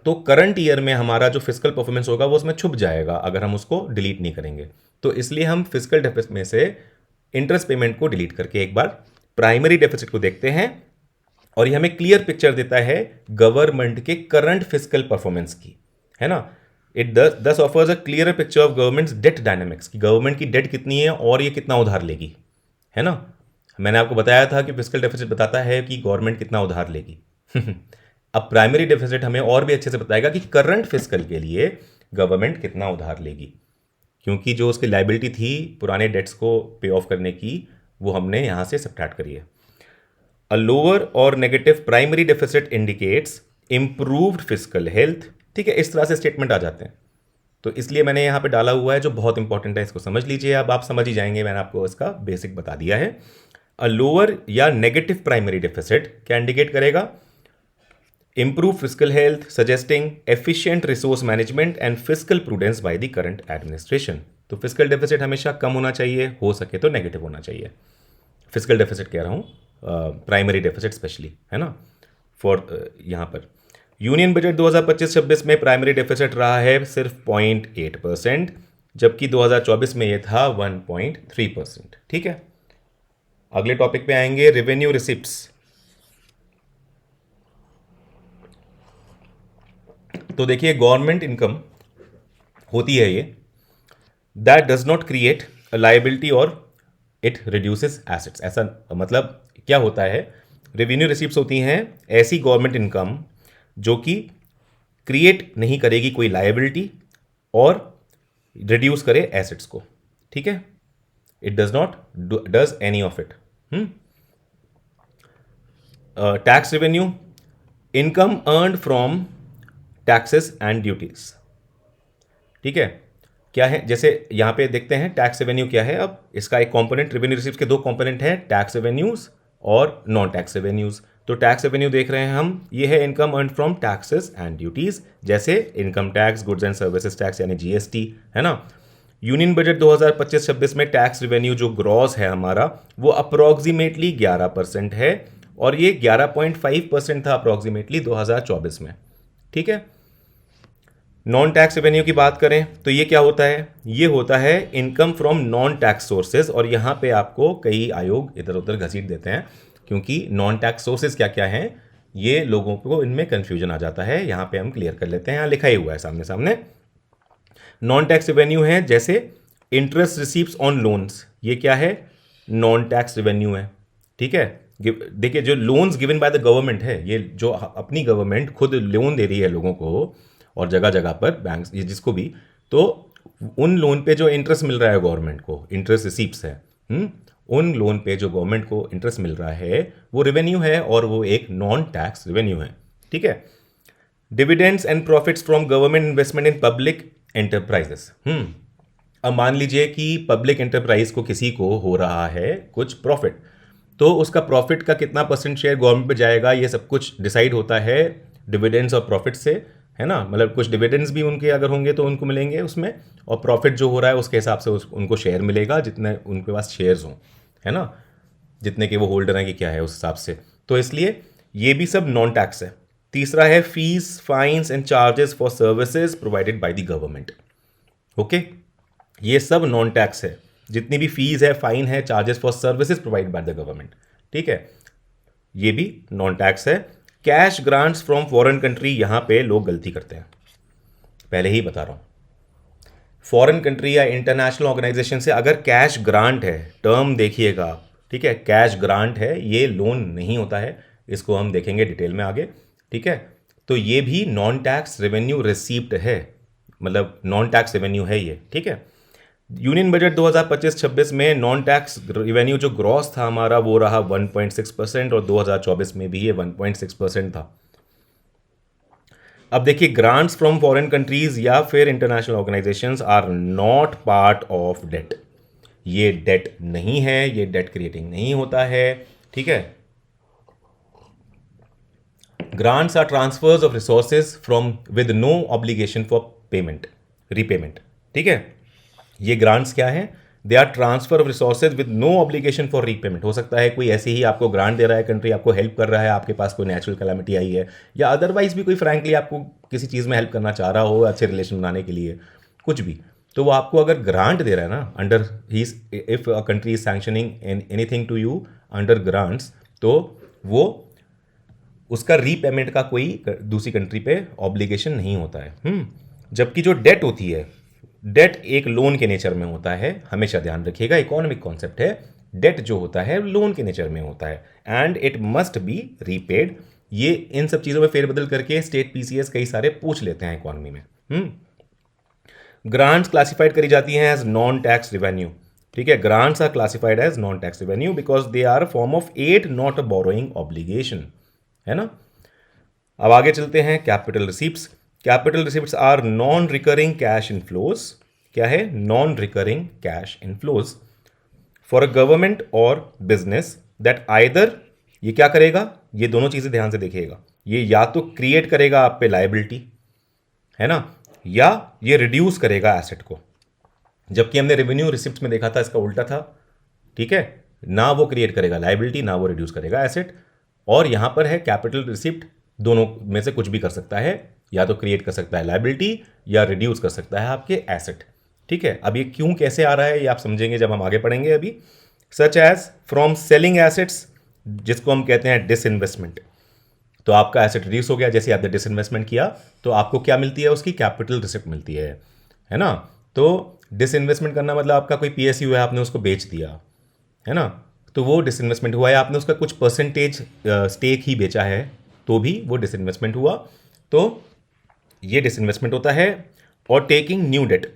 तो करंट ईयर में हमारा जो फिस्कल परफॉर्मेंस होगा वो उसमें छुप जाएगा अगर हम उसको डिलीट नहीं करेंगे। तो इसलिए हम फिस्कल डेफिसिट में से इंटरेस्ट पेमेंट को डिलीट करके एक बार प्राइमरी डेफिसिट को देखते हैं, और ये हमें क्लियर पिक्चर देता है गवर्नमेंट के करंट फिस्कल परफॉर्मेंस की, है ना। It thus offers a clear picture of government's debt dynamics, की गवर्नमेंट की डेट कितनी है और ये कितना उधार लेगी, है ना। मैंने आपको बताया था कि फिस्कल डेफिसिट बताता है कि गवर्नमेंट कितना उधार लेगी। अब प्राइमरी डेफिसिट हमें और भी अच्छे से बताएगा कि करंट फिस्कल के लिए गवर्नमेंट कितना उधार लेगी, क्योंकि जो उसकी लाइबिलिटी थी पुराने डेट्स को पे ऑफ करने की, वो हमने यहां से सब्ट्रैक्ट करी है। अ लोअर और negative primary deficit indicates improved fiscal health. ठीक है, इस तरह से स्टेटमेंट आ जाते हैं, तो इसलिए मैंने यहां पे डाला हुआ है, जो बहुत इंपॉर्टेंट है, इसको समझ लीजिए। अब आप समझ ही जाएंगे, मैंने आपको इसका बेसिक बता दिया है। अ लोअर या नेगेटिव प्राइमरी डेफिसिट क्या इंडिकेट करेगा? Improve fiscal health, suggesting efficient resource management and fiscal prudence by the current administration। तो फिस्कल डेफिसिट हमेशा कम होना चाहिए, हो सके तो नेगेटिव होना चाहिए। फिस्कल डेफिसिट कह रहा हूँ, प्राइमरी डेफिसिट स्पेशली, है ना। फॉर यहाँ पर यूनियन बजट 2025-26 में प्राइमरी डेफिसिट रहा है सिर्फ 0.8%, जबकि 2024 में ये था 1.3%। ठीक है, अगले टॉपिक पे आएंगे, रेवेन्यू रिसिप्ट्स। तो देखिए गवर्नमेंट इनकम होती है ये, that does not create a liability और इट रिड्यूसेस एसेट्स। ऐसा मतलब क्या होता है, रेवेन्यू रिसीप्ट्स होती हैं ऐसी गवर्नमेंट इनकम जो कि क्रिएट नहीं करेगी कोई लायबिलिटी और रिड्यूस करे एसेट्स को, ठीक है। It does not does any of it. Tax revenue, income earned from taxes and duties, ठीक है। क्या है, जैसे यहां पे देखते हैं टैक्स रेवेन्यू क्या है। अब इसका एक कंपोनेंट, रेवेन्यू रिसीव्स के दो कंपोनेंट हैं, टैक्स रेवेन्यूज और नॉन टैक्स रेवेन्यूज। तो टैक्स रेवेन्यू देख रहे हैं हम, ये है income earn from taxes and duties, जैसे income tax, goods and services tax यानी जीएसटी, है ना। यूनियन बजट 2025-26 में टैक्स रेवेन्यू जो ग्रॉस है हमारा, वो अप्रोक्सीमेटली 11% है, और ये 11.5% था अप्रोक्सीमेटली 2024 में, ठीक है। नॉन टैक्स रेवेन्यू की बात करें तो ये क्या होता है, ये होता है income from non tax sources. और यहां पे आपको कई आयोग इधर उधर घसीट देते हैं, क्योंकि नॉन टैक्स सोर्सेज क्या क्या हैं ये लोगों को इनमें कंफ्यूजन आ जाता है। यहां पे हम क्लियर कर लेते हैं, यहां लिखा ही हुआ है सामने सामने। नॉन टैक्स रेवेन्यू है जैसे इंटरेस्ट रिसीप्स ऑन लोन्स, ये क्या है, नॉन टैक्स रेवेन्यू है, ठीक है। देखिए जो loans given by the government है, ये जो अपनी गवर्नमेंट खुद लोन दे रही है लोगों को और जगह जगह पर बैंक्स, ये जिसको भी, तो उन लोन पे जो इंटरेस्ट मिल रहा है गवर्नमेंट को, इंटरेस्ट रिसीप्स है, उन लोन पे जो गवर्नमेंट को इंटरेस्ट मिल रहा है वो रेवेन्यू है, और वो एक नॉन टैक्स रेवेन्यू है, ठीक है। Dividends and profits from government investment in public enterprises. अब मान लीजिए कि पब्लिक एंटरप्राइज को किसी को हो रहा है कुछ प्रॉफिट, तो उसका प्रॉफिट का कितना परसेंट शेयर गवर्नमेंट पे जाएगा, ये सब कुछ डिसाइड होता है डिविडेंड्स और प्रॉफिट से, है ना। मतलब कुछ डिविडेंड्स भी उनके अगर होंगे तो उनको मिलेंगे उसमें, और प्रॉफिट जो हो रहा है उसके हिसाब से उनको शेयर मिलेगा, जितने उनके पास शेयर्स हों, है ना, जितने के वो होल्डर हैं कि क्या है उस हिसाब से। तो इसलिए ये भी सब नॉन टैक्स है। तीसरा है fees, fines and charges for services provided by the government, okay. ये सब नॉन टैक्स है, जितनी भी फीस है, फाइन है, charges for services provide by the government, ठीक है, ये भी नॉन टैक्स है। Cash grants from foreign country, यहां पे लोग गलती करते हैं, पहले ही बता रहा हूं। फॉरेन कंट्री या इंटरनेशनल ऑर्गेनाइजेशन से अगर कैश ग्रांट है, टर्म देखिएगा आप, ठीक है, कैश ग्रांट है, ये लोन नहीं होता है, इसको हम देखेंगे डिटेल में आगे, ठीक है। तो ये भी नॉन टैक्स रेवेन्यू रिसीप्ट है, मतलब नॉन टैक्स रेवेन्यू है ये, ठीक है। यूनियन बजट 2025-26 में नॉन टैक्स रेवेन्यू जो ग्रॉस था हमारा वो रहा 1.6%, और 2024 में भी ये 1.6% था। अब देखिए, ग्रांट्स फ्रॉम फॉरेन कंट्रीज या फिर international organisations are not part of debt, ये डेट नहीं है, ये डेट क्रिएटिंग नहीं होता है, ठीक है। Grants are transfers of resources from with no obligation for payment, repayment, ठीक है। ये ग्रांट्स क्या है, they are transfer of resources with no obligation for repayment. हो सकता है कोई ऐसे ही आपको ग्रांट दे रहा है, कंट्री आपको हेल्प कर रहा है, आपके पास कोई नेचुरल कैलामिटी आई है, या अदरवाइज भी कोई फ्रैंकली आपको किसी चीज़ में हेल्प करना चाह रहा हो, अच्छे रिलेशन बनाने के लिए, कुछ भी, तो वो आपको अगर ग्रांट दे रहा है ना, अंडर ही, if a country is sanctioning anything to you under grants, तो वो उसका रीपेमेंट का कोई दूसरी कंट्री पे ऑब्लिगेशन नहीं होता है। जबकि जो डेट होती है, डेट एक लोन के नेचर में होता है, हमेशा ध्यान रखिएगा, इकोनॉमिक कॉन्सेप्ट है। डेट जो होता है लोन के नेचर में होता है, and it must be repaid. ये इन सब चीज़ों में फेरबदल करके स्टेट पीसीएस कई सारे पूछ लेते हैं इकोनॉमी में। ग्रांट्स क्लासिफाइड करी जाती हैं एज नॉन टैक्स रेवेन्यू, ठीक है। Grants are classified as non tax revenue because they are form of aid, not a borrowing obligation, है ना। अब आगे चलते हैं, capital receipts. Capital receipts are non recurring cash inflows. क्या है, non recurring cash inflows for a government और business that either, ये क्या करेगा, ये दोनों चीजें ध्यान से देखिएगा, ये या तो क्रिएट करेगा आप पे लायबिलिटी, है ना, या ये रिड्यूस करेगा एसेट को। जबकि हमने रेवेन्यू रिसिप्ट में देखा था इसका उल्टा था, ठीक है, ना वो क्रिएट करेगा लायबिलिटी, ना वो रिड्यूस करेगा एसेट। और यहां पर है कैपिटल रिसिप्ट, दोनों में से कुछ भी कर सकता है, या तो क्रिएट कर सकता है लायबिलिटी या रिड्यूस कर सकता है आपके एसेट, ठीक है। अब ये क्यों कैसे आ रहा है ये आप समझेंगे जब हम आगे पढ़ेंगे अभी। Such as from selling assets, जिसको हम कहते हैं डिसइन्वेस्टमेंट, तो आपका एसेट रिड्यूस हो गया, जैसे आपने डिसइन्वेस्टमेंट किया तो आपको क्या मिलती है, उसकी कैपिटल रिसिप्ट मिलती है ना। तो डिसइन्वेस्टमेंट करना मतलब आपका कोई पीएसयू है, आपने उसको बेच दिया, है ना, तो वो डिसइन्वेस्टमेंट हुआ है। आपने उसका कुछ परसेंटेज स्टेक ही बेचा है तो भी वो डिसइन्वेस्टमेंट हुआ, तो ये डिसइन्वेस्टमेंट होता है। और टेकिंग न्यू डेट,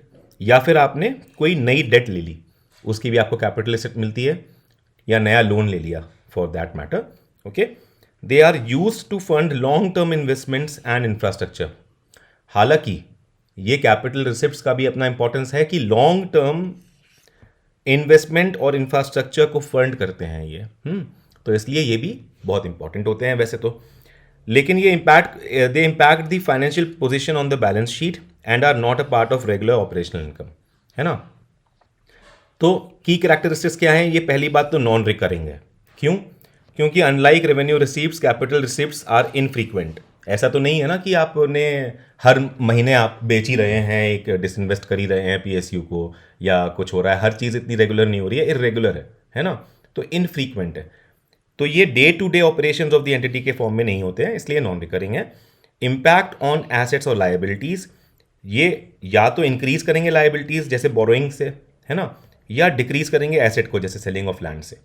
या फिर आपने कोई नई डेट ले ली, उसकी भी आपको कैपिटल एसेट मिलती है, या नया लोन ले लिया for that matter. Okay, they are used to fund long term investments and infrastructure. हालांकि ये कैपिटल रिसिप्ट्स का भी अपना इंपॉर्टेंस है कि लॉन्ग टर्म इन्वेस्टमेंट और इंफ्रास्ट्रक्चर को फंड करते हैं ये। तो इसलिए ये भी बहुत इंपॉर्टेंट होते हैं वैसे तो। लेकिन ये they impact the financial position on the balance sheet and are not a part of regular operational income, है ना। तो की कैरेक्टरिस्टिक्स क्या है? ये पहली बात तो नॉन रिकरिंग है। क्यों? क्योंकि unlike revenue receipts, capital receipts are infrequent. ऐसा तो नहीं है ना कि आपने हर महीने आप बेच ही रहे हैं, एक डिसइन्वेस्ट कर ही रहे हैं पीएसयू को, या कुछ हो रहा है। हर चीज़ इतनी रेगुलर नहीं हो रही है, इरेगुलर है ना। तो इनफ्रीक्वेंट है। तो ये day to day operation of the entity के फॉर्म में नहीं होते हैं, इसलिए नॉन रिकरिंग है। इम्पैक्ट ऑन एसेट्स और लाइबिलिटीज, ये या तो इंक्रीज करेंगे लाइबिलिटीज जैसे बोरोइंग से, है ना, या डिक्रीज करेंगे एसेट को जैसे सेलिंग ऑफ लैंड से।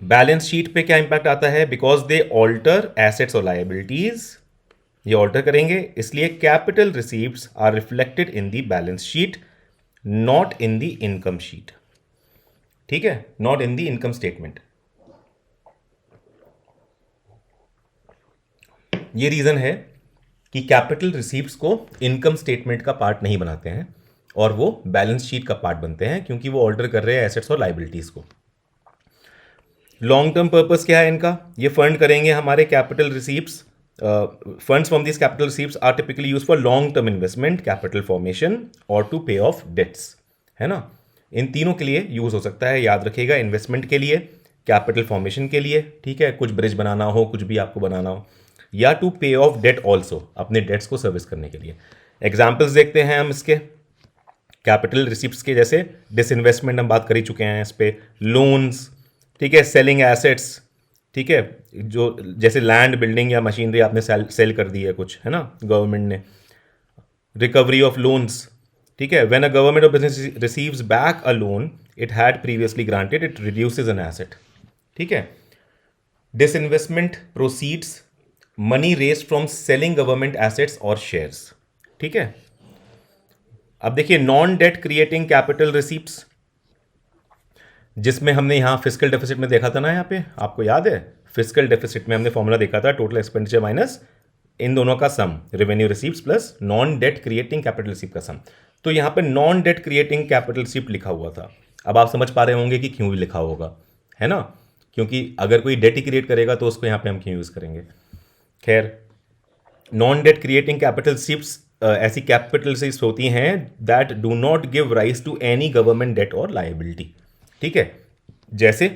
बैलेंस शीट पे क्या इंपैक्ट आता है? बिकॉज दे ऑल्टर एसेट्स और लाइबिलिटीज, ये ऑल्टर करेंगे, इसलिए capital receives are reflected in the balance sheet, not in the income sheet. ठीक है, not in the income statement. ये रीजन है कि कैपिटल रिसीव्स को इनकम स्टेटमेंट का पार्ट नहीं बनाते हैं और वो बैलेंस शीट का पार्ट बनते हैं, क्योंकि वो ऑल्टर कर रहे हैं एसेट्स और लाइबिलिटीज को। लॉन्ग टर्म पर्पस क्या है इनका? ये फंड करेंगे हमारे capital receipts. Funds from this capital receipts are typically use for long term investment, capital formation और टू पे ऑफ डेट्स, है ना। इन तीनों के लिए यूज हो सकता है, याद रखिएगा। इन्वेस्टमेंट के लिए, कैपिटल फॉर्मेशन के लिए, ठीक है, कुछ ब्रिज बनाना हो, कुछ भी आपको बनाना हो, या to pay of date also, अपने डेट्स को सर्विस करने के लिए। एग्जाम्पल्स देखते हैं हम इसके कैपिटल रिसिप्ट्स के। जैसे डिसइन्वेस्टमेंट हम बात कर ही चुके हैं इस पे, लोन्स, ठीक है, सेलिंग एसेट्स, ठीक है, जो जैसे लैंड, बिल्डिंग या मशीनरी आपने सेल कर दी है कुछ, है ना, गवर्नमेंट ने। रिकवरी ऑफ लोन्स, ठीक है, व्हेन अ गवर्नमेंट और business receives back a loan it had previously granted, it reduces an asset, ठीक है। Disinvestment proceeds, money raised from selling government assets और शेयर्स, ठीक है। अब देखिए non debt creating capital receipts, जिसमें हमने यहां फिस्कल डेफिसिट में देखा था ना, यहां पे आपको याद है, फिस्कल डेफिसिट में हमने फॉर्मूला देखा था, टोटल एक्सपेंडिचर माइनस इन दोनों का sum, revenue receipts plus non debt creating capital receipt का सम। तो यहां पे non debt creating capital receipt लिखा हुआ था। अब आप समझ पा रहे होंगे कि क्यों लिखा होगा, है ना, क्योंकि अगर कोई डेट ही क्रिएट करेगा तो उसको यहां पे हम क्यों यूज करेंगे। खैर, non debt creating capital receipts ऐसी कैपिटल रिसीप्ट्स होती हैं that do not give rise to any government debt और लायबिलिटी, ठीक है। जैसे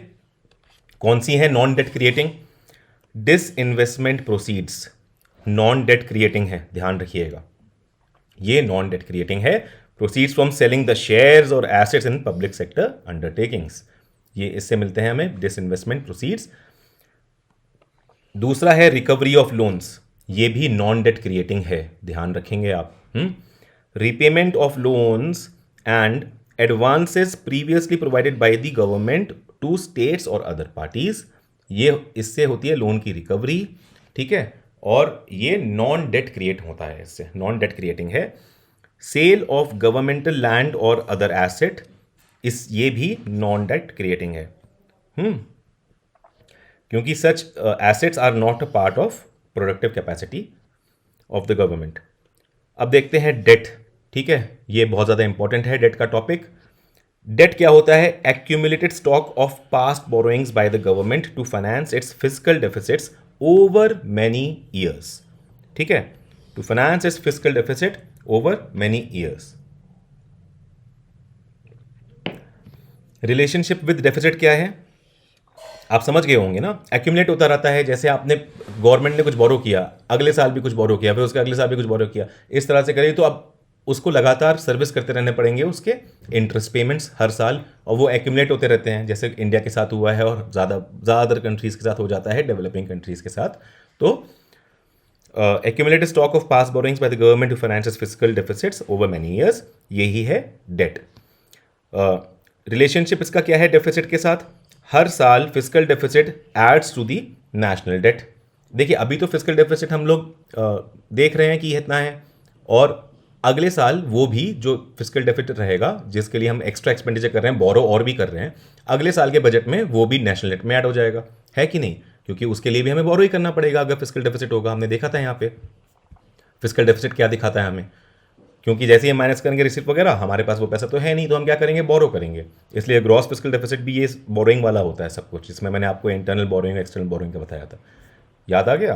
कौन सी है non debt creating? Disinvestment proceeds non debt creating है, ध्यान रखिएगा, ये नॉन डेट क्रिएटिंग है। Proceeds from selling the shares और assets in public sector undertakings, ये इससे मिलते हैं हमें डिसइन्वेस्टमेंट प्रोसीड्स। दूसरा है रिकवरी ऑफ लोन्स, ये भी नॉन डेट क्रिएटिंग है, ध्यान रखेंगे आप। Repayment of loans and advances previously provided by the government to states और अदर पार्टीज, ये इससे होती है लोन की रिकवरी, ठीक है, और ये नॉन डेट क्रिएट होता है, इससे नॉन डेट क्रिएटिंग है। सेल ऑफ गवर्नमेंटल लैंड और अदर एसेट, ये भी नॉन डेट क्रिएटिंग है, क्योंकि such assets are not a part of productive capacity of the government. अब देखते हैं डेट, ठीक है, ये बहुत ज़्यादा इंपॉर्टेंट है डेट का टॉपिक। डेट क्या होता है? Accumulated stock of past borrowings by the government to finance its fiscal deficits over many years, ठीक है, to finance its fiscal deficit over many years. Relationship with deficit क्या है? आप समझ गए होंगे ना, एक्यूमुलेट होता रहता है। जैसे आपने गवर्नमेंट ने कुछ बोरो किया, अगले साल भी कुछ बोरो किया, फिर उसके अगले साल भी कुछ बोरो किया, इस तरह से करिए तो अब उसको लगातार सर्विस करते रहने पड़ेंगे, उसके इंटरेस्ट पेमेंट्स हर साल, और वो एक्यूमुलेट होते रहते हैं, जैसे इंडिया के साथ हुआ है और ज़्यादातर कंट्रीज़ के साथ हो जाता है, डेवलपिंग कंट्रीज़ के साथ। तो accumulated stock of past borrowings by the government to finance fiscal deficits over many years, यही है डेट। रिलेशनशिप इसका क्या है डेफिसिट के साथ? हर साल fiscal deficit adds to the national debt. देखिए अभी तो फिस्कल डेफिसिट हम लोग देख रहे हैं कि इतना है, और अगले साल वो भी जो फिस्कल डेफिसिट रहेगा जिसके लिए हम एक्स्ट्रा एक्सपेंडिचर कर रहे हैं, बोरो और भी कर रहे हैं, अगले साल के बजट में वो भी नेशनल डेट में ऐड हो जाएगा, है कि नहीं? क्योंकि उसके लिए भी हमें बोरो ही करना पड़ेगा अगर फिस्कल डेफिसिट होगा। हमने देखा था यहाँ पे फिस्कल डेफिसिट क्या दिखाता है हमें, क्योंकि जैसे ही हम माइनस करेंगे रिसिप्ट वगैरह, हमारे पास वो पैसा तो है नहीं, तो हम क्या करेंगे, बोरो करेंगे। इसलिए ग्रॉस फिस्कल डेफिसिट भी ये बोरोइंग वाला होता है सब कुछ, जिसमें मैंने आपको इंटरनल बोरोइंग एक्सटर्नल बोरोइंग का बताया था, याद आ गया?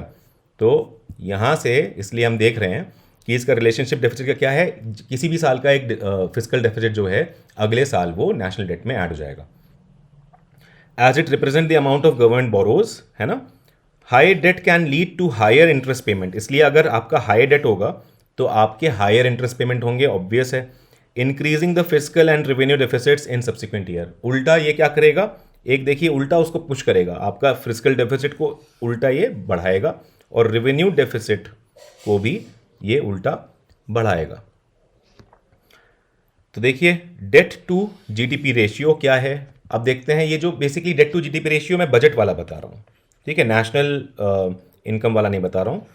तो यहाँ से इसलिए हम देख रहे हैं कि इसका रिलेशनशिप डेफिसिट का क्या है, किसी भी साल का एक फिस्कल डेफिसिट जो है अगले साल वो नेशनल डेट में ऐड हो जाएगा, as it represent the amount of government borrows, है ना। High debt can lead to higher interest payment, इसलिए अगर आपका हाई डेट होगा तो आपके हायर इंटरेस्ट पेमेंट होंगे, ऑब्वियस है। Increasing the fiscal and revenue deficits in subsequent year, उल्टा ये क्या करेगा, एक देखिए उल्टा उसको पुश करेगा, आपका फिस्कल डेफिसिट को उल्टा ये बढ़ाएगा और रेवेन्यू डेफिसिट को भी ये उल्टा बढ़ाएगा। तो देखिए डेट टू जीडीपी रेशियो क्या है, अब देखते हैं। ये जो basically debt to GDP ratio मैं बजट वाला बता रहा हूँ, ठीक है, नेशनल इनकम वाला नहीं बता रहा हूँ,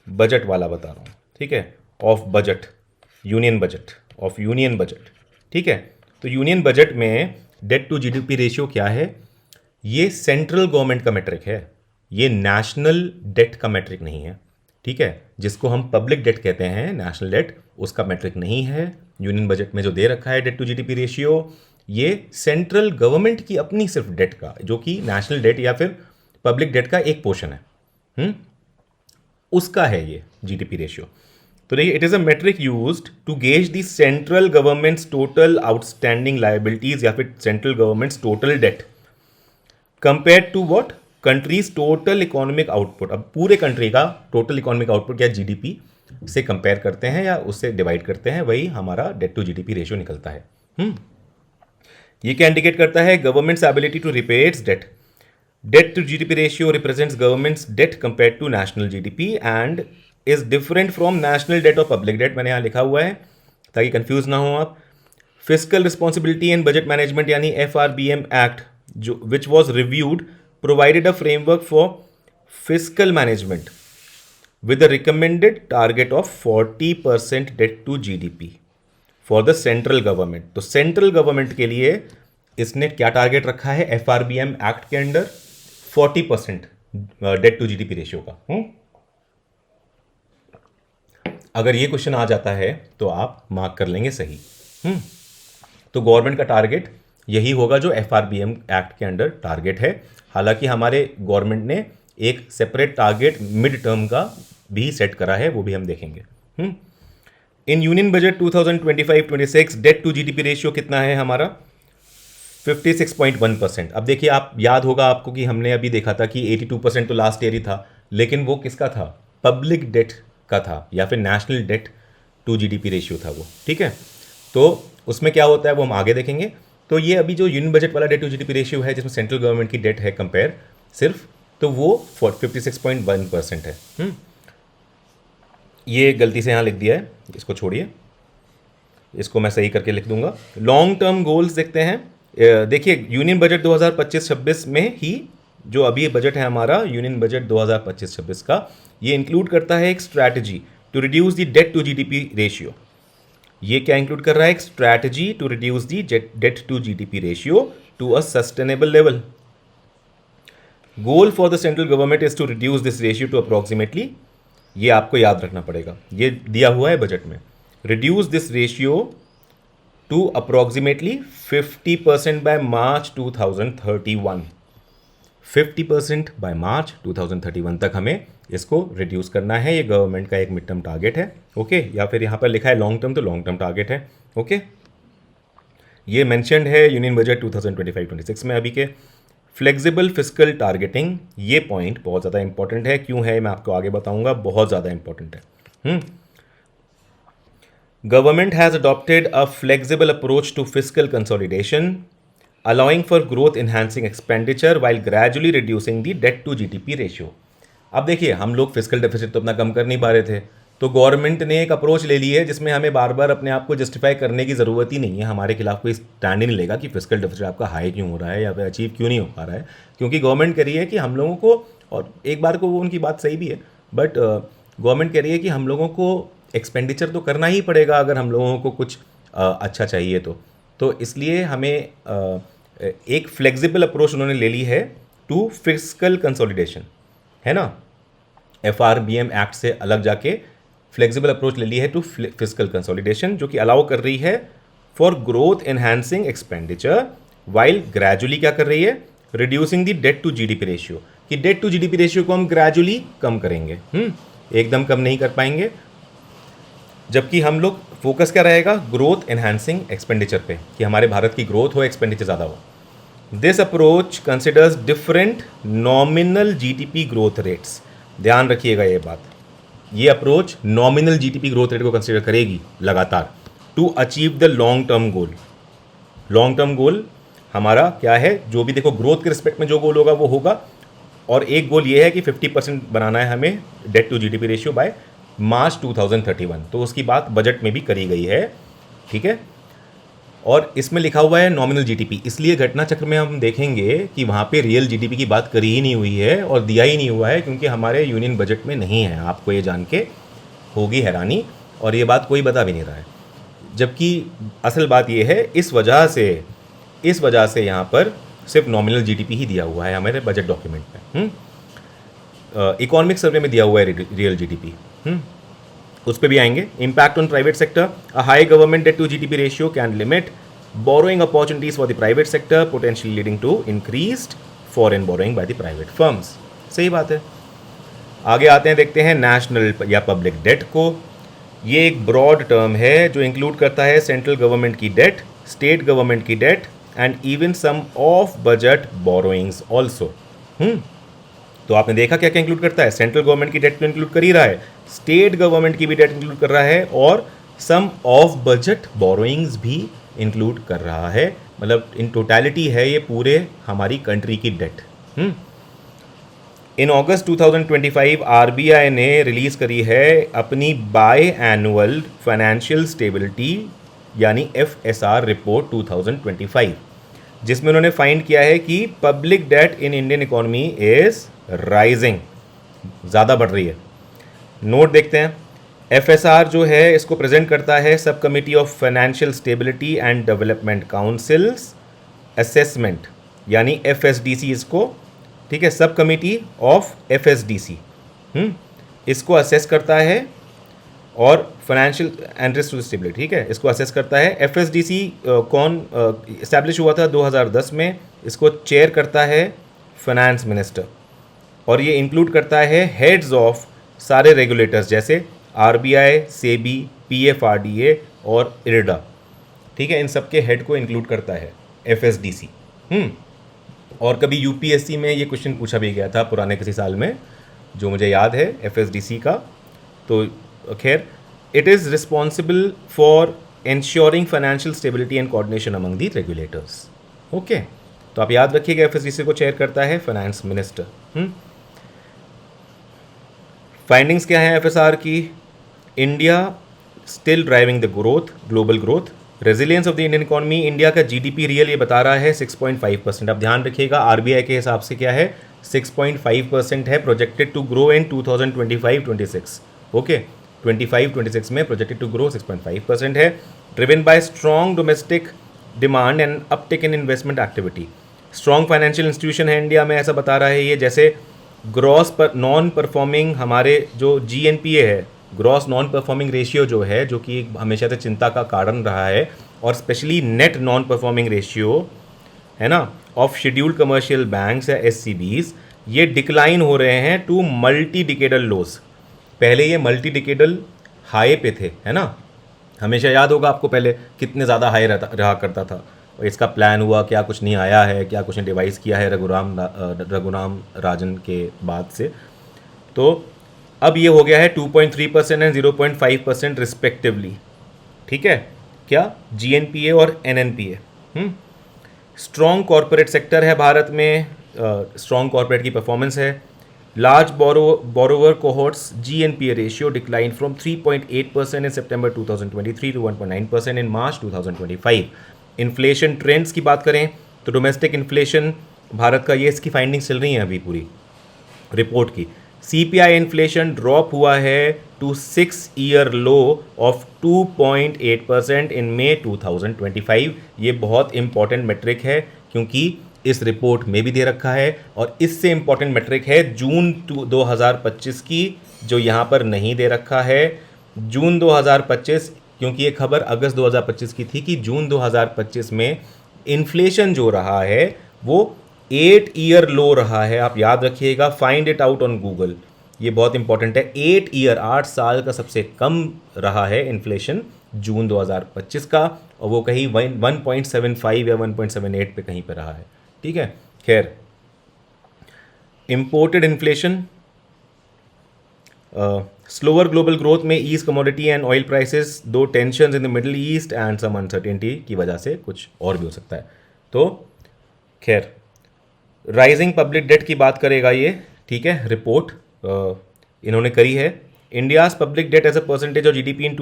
बजट वाला बता रहा हूँ, ठीक है, of budget, union budget, of union budget, ठीक है। तो यूनियन बजट में डेट टू जीडीपी रेशियो क्या है, ये सेंट्रल गवर्नमेंट का मेट्रिक है, ये नेशनल डेट का मेट्रिक नहीं है, ठीक है। जिसको हम पब्लिक डेट कहते हैं, नेशनल डेट, उसका मेट्रिक नहीं है। यूनियन बजट में जो दे रखा है डेट टू जीडीपी रेशियो, ये सेंट्रल गवर्नमेंट की अपनी सिर्फ डेट का, जो कि नेशनल डेट या फिर पब्लिक डेट का एक पोर्शन है, उसका है ये जीडीपी रेशियो। तो देखिए, it is a metric used to gauge the central government's total outstanding liabilities या फिर central government's total debt compare to what, countries total economic output. अब पूरे कंट्री का टोटल इकोनॉमिक आउटपुट या जीडीपी से compare करते हैं या उससे डिवाइड करते हैं, वही हमारा डेट टू जीडीपी रेशियो निकलता है। ये क्या इंडिकेट करता है, government's ability to repay its debt. Debt to GDP ratio represents government's debt compare to national GDP and is different from national debt और पब्लिक डेट। मैंने यहाँ लिखा हुआ है ताकि कंफ्यूज ना हो आप। Fiscal responsibility and budget management यानी FRBM एक्ट, जो which was reviewed, provided a framework for fiscal management with a recommended target of 40% debt to GDP for the central government। तो सेंट्रल गवर्नमेंट के लिए इसने क्या टारगेट रखा है FRBM act के under, 40% debt to GDP ratio का। अगर ये क्वेश्चन आ जाता है तो आप मार्क कर लेंगे सही। तो गवर्नमेंट का टारगेट यही होगा जो FRBM एक्ट के अंडर टारगेट है। हालांकि हमारे गवर्नमेंट ने एक सेपरेट टारगेट मिड टर्म का भी सेट करा है, वो भी हम देखेंगे। In union budget 2025-26 debt to GDP ratio कितना है हमारा, 56.1%। अब देखिए, आप याद होगा आपको कि हमने अभी देखा था कि 82% तो लास्ट ईयर ही था, लेकिन वो किसका था, पब्लिक डेट का था या फिर national debt to GDP ratio था वो, ठीक है। तो उसमें क्या होता है वो हम आगे देखेंगे। तो ये अभी जो यूनियन बजट वाला डेट टू जीडीपी रेशियो है जिसमें सेंट्रल गवर्नमेंट की डेट है कंपेयर सिर्फ, तो वो 56.1% है। ये गलती से यहाँ लिख दिया है, इसको छोड़िए, इसको मैं सही करके लिख दूंगा। लॉन्ग टर्म गोल्स देखते हैं। देखिए, यूनियन बजट 2025-26 में ही जो अभी बजट है हमारा, यूनियन बजट 2025-26 का, ये इंक्लूड करता है एक strategy to reduce the debt to GDP ratio. ये क्या इंक्लूड कर रहा है, एक strategy to reduce the debt to GDP ratio to a sustainable level. Goal for the central government is to reduce this ratio to approximately, ये आपको याद रखना पड़ेगा, ये दिया हुआ है बजट में, reduce this ratio to approximately 50% bye March 2031। 50% bye March 2031 तक हमें इसको रिड्यूस करना है। ये गवर्नमेंट का एक मिड टर्म टारगेट है, ओके। या फिर यहाँ पर लिखा है लॉन्ग टर्म, तो लॉन्ग टर्म टारगेट है, ओके। ये मेंशन्ड है यूनियन बजट 2025-26 में अभी के। फ्लेक्सिबल फिस्कल टारगेटिंग, ये पॉइंट बहुत ज़्यादा इंपॉर्टेंट है। क्यों है मैं आपको आगे बताऊंगा, बहुत ज़्यादा इंपॉर्टेंट है। Government has adopted a flexible approach to fiscal consolidation allowing for growth enhancing expenditure while gradually reducing the debt to GDP ratio. अब देखिए, हम लोग फिस्कल डेफिसिट तो अपना कम कर नहीं पा रहे थे, तो गवर्नमेंट ने एक अप्रोच ले ली है जिसमें हमें बार बार अपने आप को जस्टिफाई करने की ज़रूरत ही नहीं है, हमारे खिलाफ कोई स्टैंड ही नहीं लेगा कि फिस्कल डेफिसिट आपका हाई क्यों हो रहा है या फिर अचीव क्यों नहीं हो पा रहा है, क्योंकि गवर्नमेंट कह रही है कि हम लोगों को, और एक बार को वो उनकी बात सही भी है, बट गवर्नमेंट कह रही है कि हम लोगों को एक्सपेंडिचर तो करना ही पड़ेगा अगर हम लोगों को कुछ अच्छा चाहिए तो इसलिए हमें एक फ्लेक्सिबल अप्रोच उन्होंने ले ली है टू फिस्कल कंसोलिडेशन, है ना। FRBM एक्ट से अलग जाके फ्लेक्सिबल अप्रोच ले ली है टू फिस्कल कंसोलिडेशन, जो कि अलाउ कर रही है for growth enhancing expenditure, while gradually क्या कर रही है, reducing the debt to GDP ratio, कि डेट टू जीडीपी रेशियो को हम ग्रेजुअली कम करेंगे, एकदम कम नहीं कर पाएंगे। जबकि हम लोग फोकस क्या रहेगा, ग्रोथ एनहांसिंग एक्सपेंडिचर पे, कि हमारे भारत की ग्रोथ हो, एक्सपेंडिचर ज़्यादा हो। This approach considers different nominal GDP growth rates, ध्यान रखिएगा ये बात, ये approach nominal GDP growth rate को कंसिडर करेगी लगातार to achieve the long term goal. Long term goal हमारा क्या है, जो भी देखो ग्रोथ के रिस्पेक्ट में जो गोल होगा वो होगा, और एक गोल ये है कि 50% बनाना है हमें debt to GDP ratio by March 2031, तो उसकी बात बजट में भी करी गई है, ठीक है। और इसमें लिखा हुआ है नॉमिनल जीडीपी, इसलिए घटना चक्र में हम देखेंगे कि वहाँ पे रियल जीडीपी की बात करी ही नहीं हुई है और दिया ही नहीं हुआ है, क्योंकि हमारे यूनियन बजट में नहीं है। आपको ये जान के होगी हैरानी, और ये बात कोई बता भी नहीं रहा है, जबकि असल बात ये है इस वजह से यहाँ पर सिर्फ नॉमिनल जीडीपी ही दिया हुआ है हमारे बजट डॉक्यूमेंट में। इकोनॉमिक सर्वे में दिया हुआ है रियल जीडीपी, उस पर भी आएंगे। Impact on private sector, a high government debt to GDP ratio can limit borrowing opportunities for the private sector, potentially leading to increased foreign borrowing by the private firms. सही बात है। आगे आते हैं, देखते हैं नेशनल या पब्लिक डेट को। ये एक ब्रॉड टर्म है जो इंक्लूड करता है सेंट्रल गवर्नमेंट की डेट, स्टेट गवर्नमेंट की debt and even some of budget borrowings also. तो आपने देखा क्या क्या इंक्लूड करता है, सेंट्रल गवर्नमेंट की डेट तो इंक्लूड कर ही रहा है, स्टेट गवर्नमेंट की भी डेट इंक्लूड कर रहा है, और सम ऑफ बजट बोरोइंग्स भी इंक्लूड कर रहा है। मतलब इन टोटलिटी है ये पूरे हमारी कंट्री की डेट। इन अगस्त 2025 आरबीआई ने रिलीज करी है अपनी बाय एनुअल फाइनेंशियल स्टेबिलिटी यानी FSR रिपोर्ट 2025, जिसमें उन्होंने फाइंड किया है कि public debt in Indian economy is rising, ज़्यादा बढ़ रही है। नोट देखते हैं, FSR जो है इसको प्रेजेंट करता है sub committee of financial stability and development council's assessment यानी FSDC इसको, ठीक है, सब कमिटी ऑफ FSDC इसको असेस करता है, और financial and risk to stability, ठीक है, इसको असेस करता है। FSDC कौन इस्टेब्लिश हुआ था 2010 में, इसको चेयर करता है फाइनेंस मिनिस्टर, और ये इंक्लूड करता है हेड्स ऑफ सारे रेगुलेटर्स जैसे RBI, SEBI, PFRDA और IRDA, ठीक है, इन सब के हेड को इंक्लूड करता है FSDC। और कभी UPSC में ये क्वेश्चन पूछा भी गया था पुराने किसी साल में, जो मुझे याद है FSDC का। तो खैर, it is responsible for ensuring financial stability and coordination among the regulators. Okay, तो आप याद रखिएगा FSDC को चेयर करता है फाइनेंस मिनिस्टर। फाइंडिंग्स क्या है FSR की, India still driving the growth, global growth, resilience of the Indian economy, India का GDP रियल ये बता रहा है 6.5%। अब ध्यान रखिएगा RBI के हिसाब से क्या है, 6.5% है, projected to grow in 2025-26। Okay, 25-26 में प्रोजेक्टेड टू ग्रो 6.5% है, driven by strong domestic demand and uptake in investment activity. Strong financial institution है इंडिया में, ऐसा बता रहा है ये। जैसे ग्रॉस पर नॉन परफॉर्मिंग हमारे जो GNPA है, ग्रॉस नॉन परफॉर्मिंग रेशियो जो है, जो कि हमेशा से चिंता का कारण रहा है, और specially net non performing ratio है ना ऑफ शेड्यूल्ड कमर्शियल बैंक्स या SCBs, ये डिक्लाइन हो रहे हैं टू मल्टी डिकेडल लोस। पहले ये मल्टी डिकेडल हाई पे थे, है ना, हमेशा याद होगा आपको पहले कितने ज़्यादा हाई रहा करता था, और इसका प्लान हुआ, क्या कुछ नहीं आया है, क्या कुछ ने डिवाइस किया है रघुराम राजन के बाद से। तो अब ये हो गया है 2.3% एंड 0.5% रिस्पेक्टिवली, ठीक है, क्या GNPA और NNPA। स्ट्रॉन्ग कॉरपोरेट सेक्टर है भारत में, स्ट्रॉन्ग कॉरपोरेट की परफॉर्मेंस है, Large borrower cohorts GNPA ratio declined from 3.8% in September 2023 to 1.9% in March 2025. Inflation trends की बात करें तो डोमेस्टिक इन्फ्लेशन भारत का, ये इसकी फाइंडिंग्स चल रही हैं अभी पूरी रिपोर्ट की। सीपीआई इन्फ्लेशन ड्रॉप हुआ है टू 6-year लो ऑफ 2.8% इन मई 2025। ये बहुत इंपॉर्टेंट मेट्रिक है क्योंकि इस रिपोर्ट में भी दे रखा है, और इससे इंपॉर्टेंट मेट्रिक है जून 2025 की, जो यहाँ पर नहीं दे रखा है। जून 2025, क्योंकि ये खबर अगस्त 2025 की थी कि जून 2025 में इन्फ्लेशन जो रहा है वो 8-year लो रहा है। आप याद रखिएगा, find it out on Google, ये बहुत इंपॉर्टेंट है। 8 साल का सबसे कम रहा है इन्फ्लेशन जून 2025 का, और वो कहीं 1.75 या 1.78 पे कहीं पे रहा है। ठीक है, खैर imported inflation, slower global growth में ease commodity and oil prices, due tension in the Middle East and some uncertainty की वजह से कुछ और भी हो सकता है। तो खैर राइजिंग पब्लिक डेट की बात करेगा ये, ठीक है, रिपोर्ट इन्होंने करी है। India's public debt as a percentage of GDP in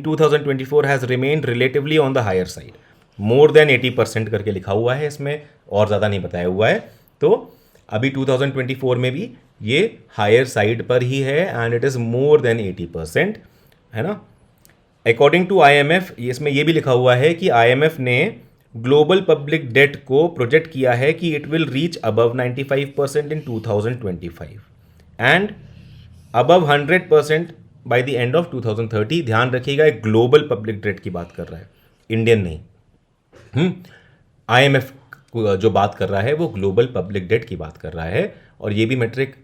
2024 has remained relatively on the higher side, more than 80% करके लिखा हुआ है इसमें, और ज़्यादा नहीं बताया हुआ है। तो अभी 2024 में भी ये हायर साइड पर ही है and it is more than 80%, है ना। अकॉर्डिंग टू IMF, इसमें ये भी लिखा हुआ है कि IMF ने ग्लोबल पब्लिक डेट को प्रोजेक्ट किया है कि it will reach above 95% in 2025 and above 100% by the end of 2030। ध्यान रखिएगा, एक ग्लोबल पब्लिक डेट की बात कर रहा है, इंडियन नहीं। IMF जो बात कर रहा है वो ग्लोबल पब्लिक डेट की बात कर रहा है, और ये भी मेट्रिक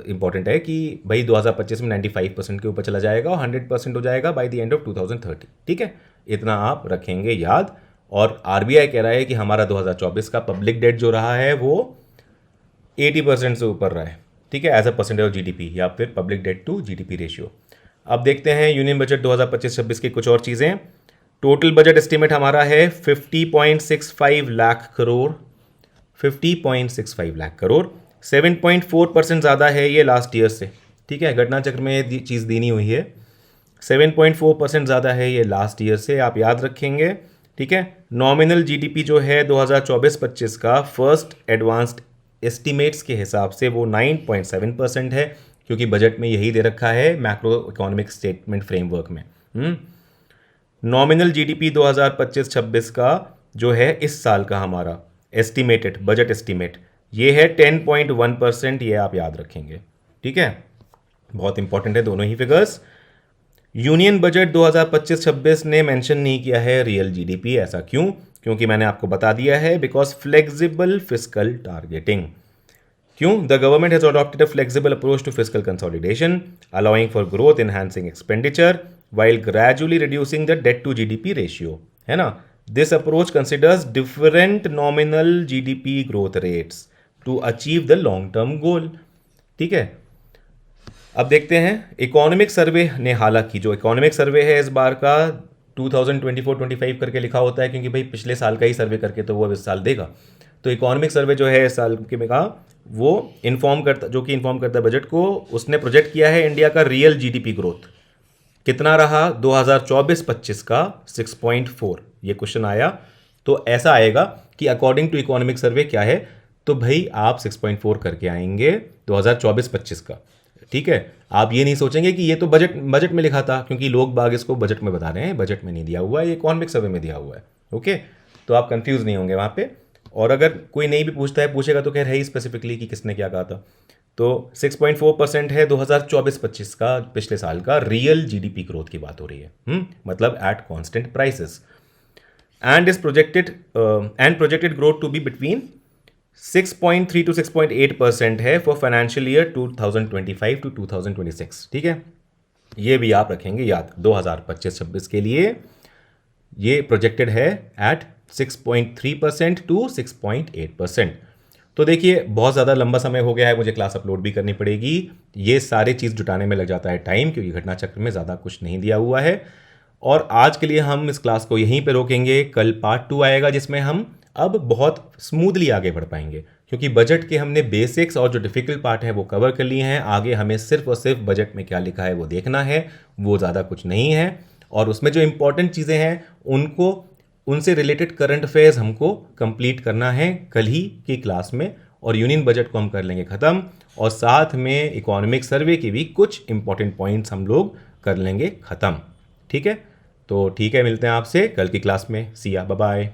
इंपॉर्टेंट है कि भाई 2025 में 95% के ऊपर चला जाएगा और 100% हो जाएगा बाय द एंड ऑफ 2030। ठीक है, इतना आप रखेंगे याद। और RBI कह रहा है कि हमारा 2024 का पब्लिक डेट जो रहा है वो 80% से ऊपर रहा है, ठीक है, as a percentage of GDP या फिर public debt to GDP ratio. अब देखते हैं यूनियन बजट 2025-26 की कुछ और चीज़ें। टोटल बजट एस्टिमेट हमारा है 50.65 लाख करोड़, 50.65 लाख करोड़, 7.4% ज़्यादा है ये लास्ट ईयर से। ठीक है, घटना चक्र में ये चीज़ दी नहीं हुई है, 7.4% ज़्यादा है ये लास्ट ईयर से, आप याद रखेंगे। ठीक है, नॉमिनल GDP जो है 2024-25 का फर्स्ट एडवांस्ड एस्टिमेट्स के हिसाब से वो 9.7% है, क्योंकि बजट में यही दे रखा है मैक्रो इकोनॉमिक स्टेटमेंट फ्रेमवर्क में। नॉमिनल GDP 2025-26 का जो है इस साल का हमारा एस्टिमेटेड बजट एस्टिमेट ये है 10.1%, ये आप याद रखेंगे। ठीक है, बहुत इंपॉर्टेंट है दोनों ही फिगर्स। यूनियन बजट 2025-26 ने मेंशन नहीं किया है रियल GDP, ऐसा क्यों? क्योंकि मैंने आपको बता दिया है, बिकॉज फ्लेक्सिबल फिस्कल टारगेटिंग। क्यों? The government has adopted a flexible approach to fiscal consolidation, allowing for growth, enhancing expenditure while gradually reducing the debt to GDP ratio, है ना। This approach considers different nominal GDP growth rates to achieve the long term goal। ठीक है, अब देखते हैं economic survey ने, हालांकि जो इकोनॉमिक सर्वे है इस बार का 2024-25 करके लिखा होता है, क्योंकि भाई पिछले साल का ही सर्वे करके तो वो अब इस साल देगा। तो इकोनॉमिक सर्वे जो है इस साल के में का वो इन्फॉर्म करता है बजट को। उसने प्रोजेक्ट किया है इंडिया का रियल GDP ग्रोथ कितना रहा 2024-25 का 6.4। ये क्वेश्चन आया तो ऐसा आएगा कि अकॉर्डिंग टू इकोनॉमिक सर्वे क्या है, तो भाई आप 6.4 करके आएंगे 2024-25 का। ठीक है, आप ये नहीं सोचेंगे कि ये तो बजट में लिखा था, क्योंकि लोग बाग इसको बजट में बता रहे हैं, बजट में नहीं दिया हुआ है, ये इकोनॉमिक सर्वे में दिया हुआ है। ओके, तो आप कंफ्यूज नहीं होंगे वहाँ पे। और अगर कोई नहीं भी पूछेगा तो खैर है ही स्पेसिफिकली कि किसने क्या कहा था। तो 6.4% है 2024-25 का, पिछले साल का रियल GDP ग्रोथ की बात हो रही है, मतलब at constant prices, and is projected growth to be between 6.3 to 6.8% है फॉर फाइनेंशियल ईयर 2025 to 2026। ठीक है, ये भी आप रखेंगे याद, 2025-26 के लिए ये प्रोजेक्टेड है एट 6.3% to 6.8%। तो देखिए बहुत ज़्यादा लंबा समय हो गया है, मुझे क्लास अपलोड भी करनी पड़ेगी, ये सारे चीज़ जुटाने में लग जाता है टाइम, क्योंकि घटना चक्र में ज़्यादा कुछ नहीं दिया हुआ है। और आज के लिए हम इस क्लास को यहीं पे रोकेंगे, कल पार्ट 2 आएगा जिसमें हम अब बहुत स्मूथली आगे बढ़ पाएंगे, क्योंकि बजट के हमने बेसिक्स और जो डिफ़िकल्ट पार्ट है वो कवर कर लिए हैं। आगे हमें सिर्फ और सिर्फ बजट में क्या लिखा है वो देखना है, वो ज़्यादा कुछ नहीं है। और उसमें जो इंपॉर्टेंट चीज़ें हैं उनको, उनसे रिलेटेड करंट अफेयर्स हमको कंप्लीट करना है कल ही की क्लास में। और यूनियन बजट को हम कर लेंगे ख़त्म, और साथ में इकोनॉमिक सर्वे के भी कुछ इंपॉर्टेंट पॉइंट्स हम लोग कर लेंगे ख़त्म। ठीक है, तो ठीक है, मिलते हैं आपसे कल की क्लास में। सी या, बाय बाय।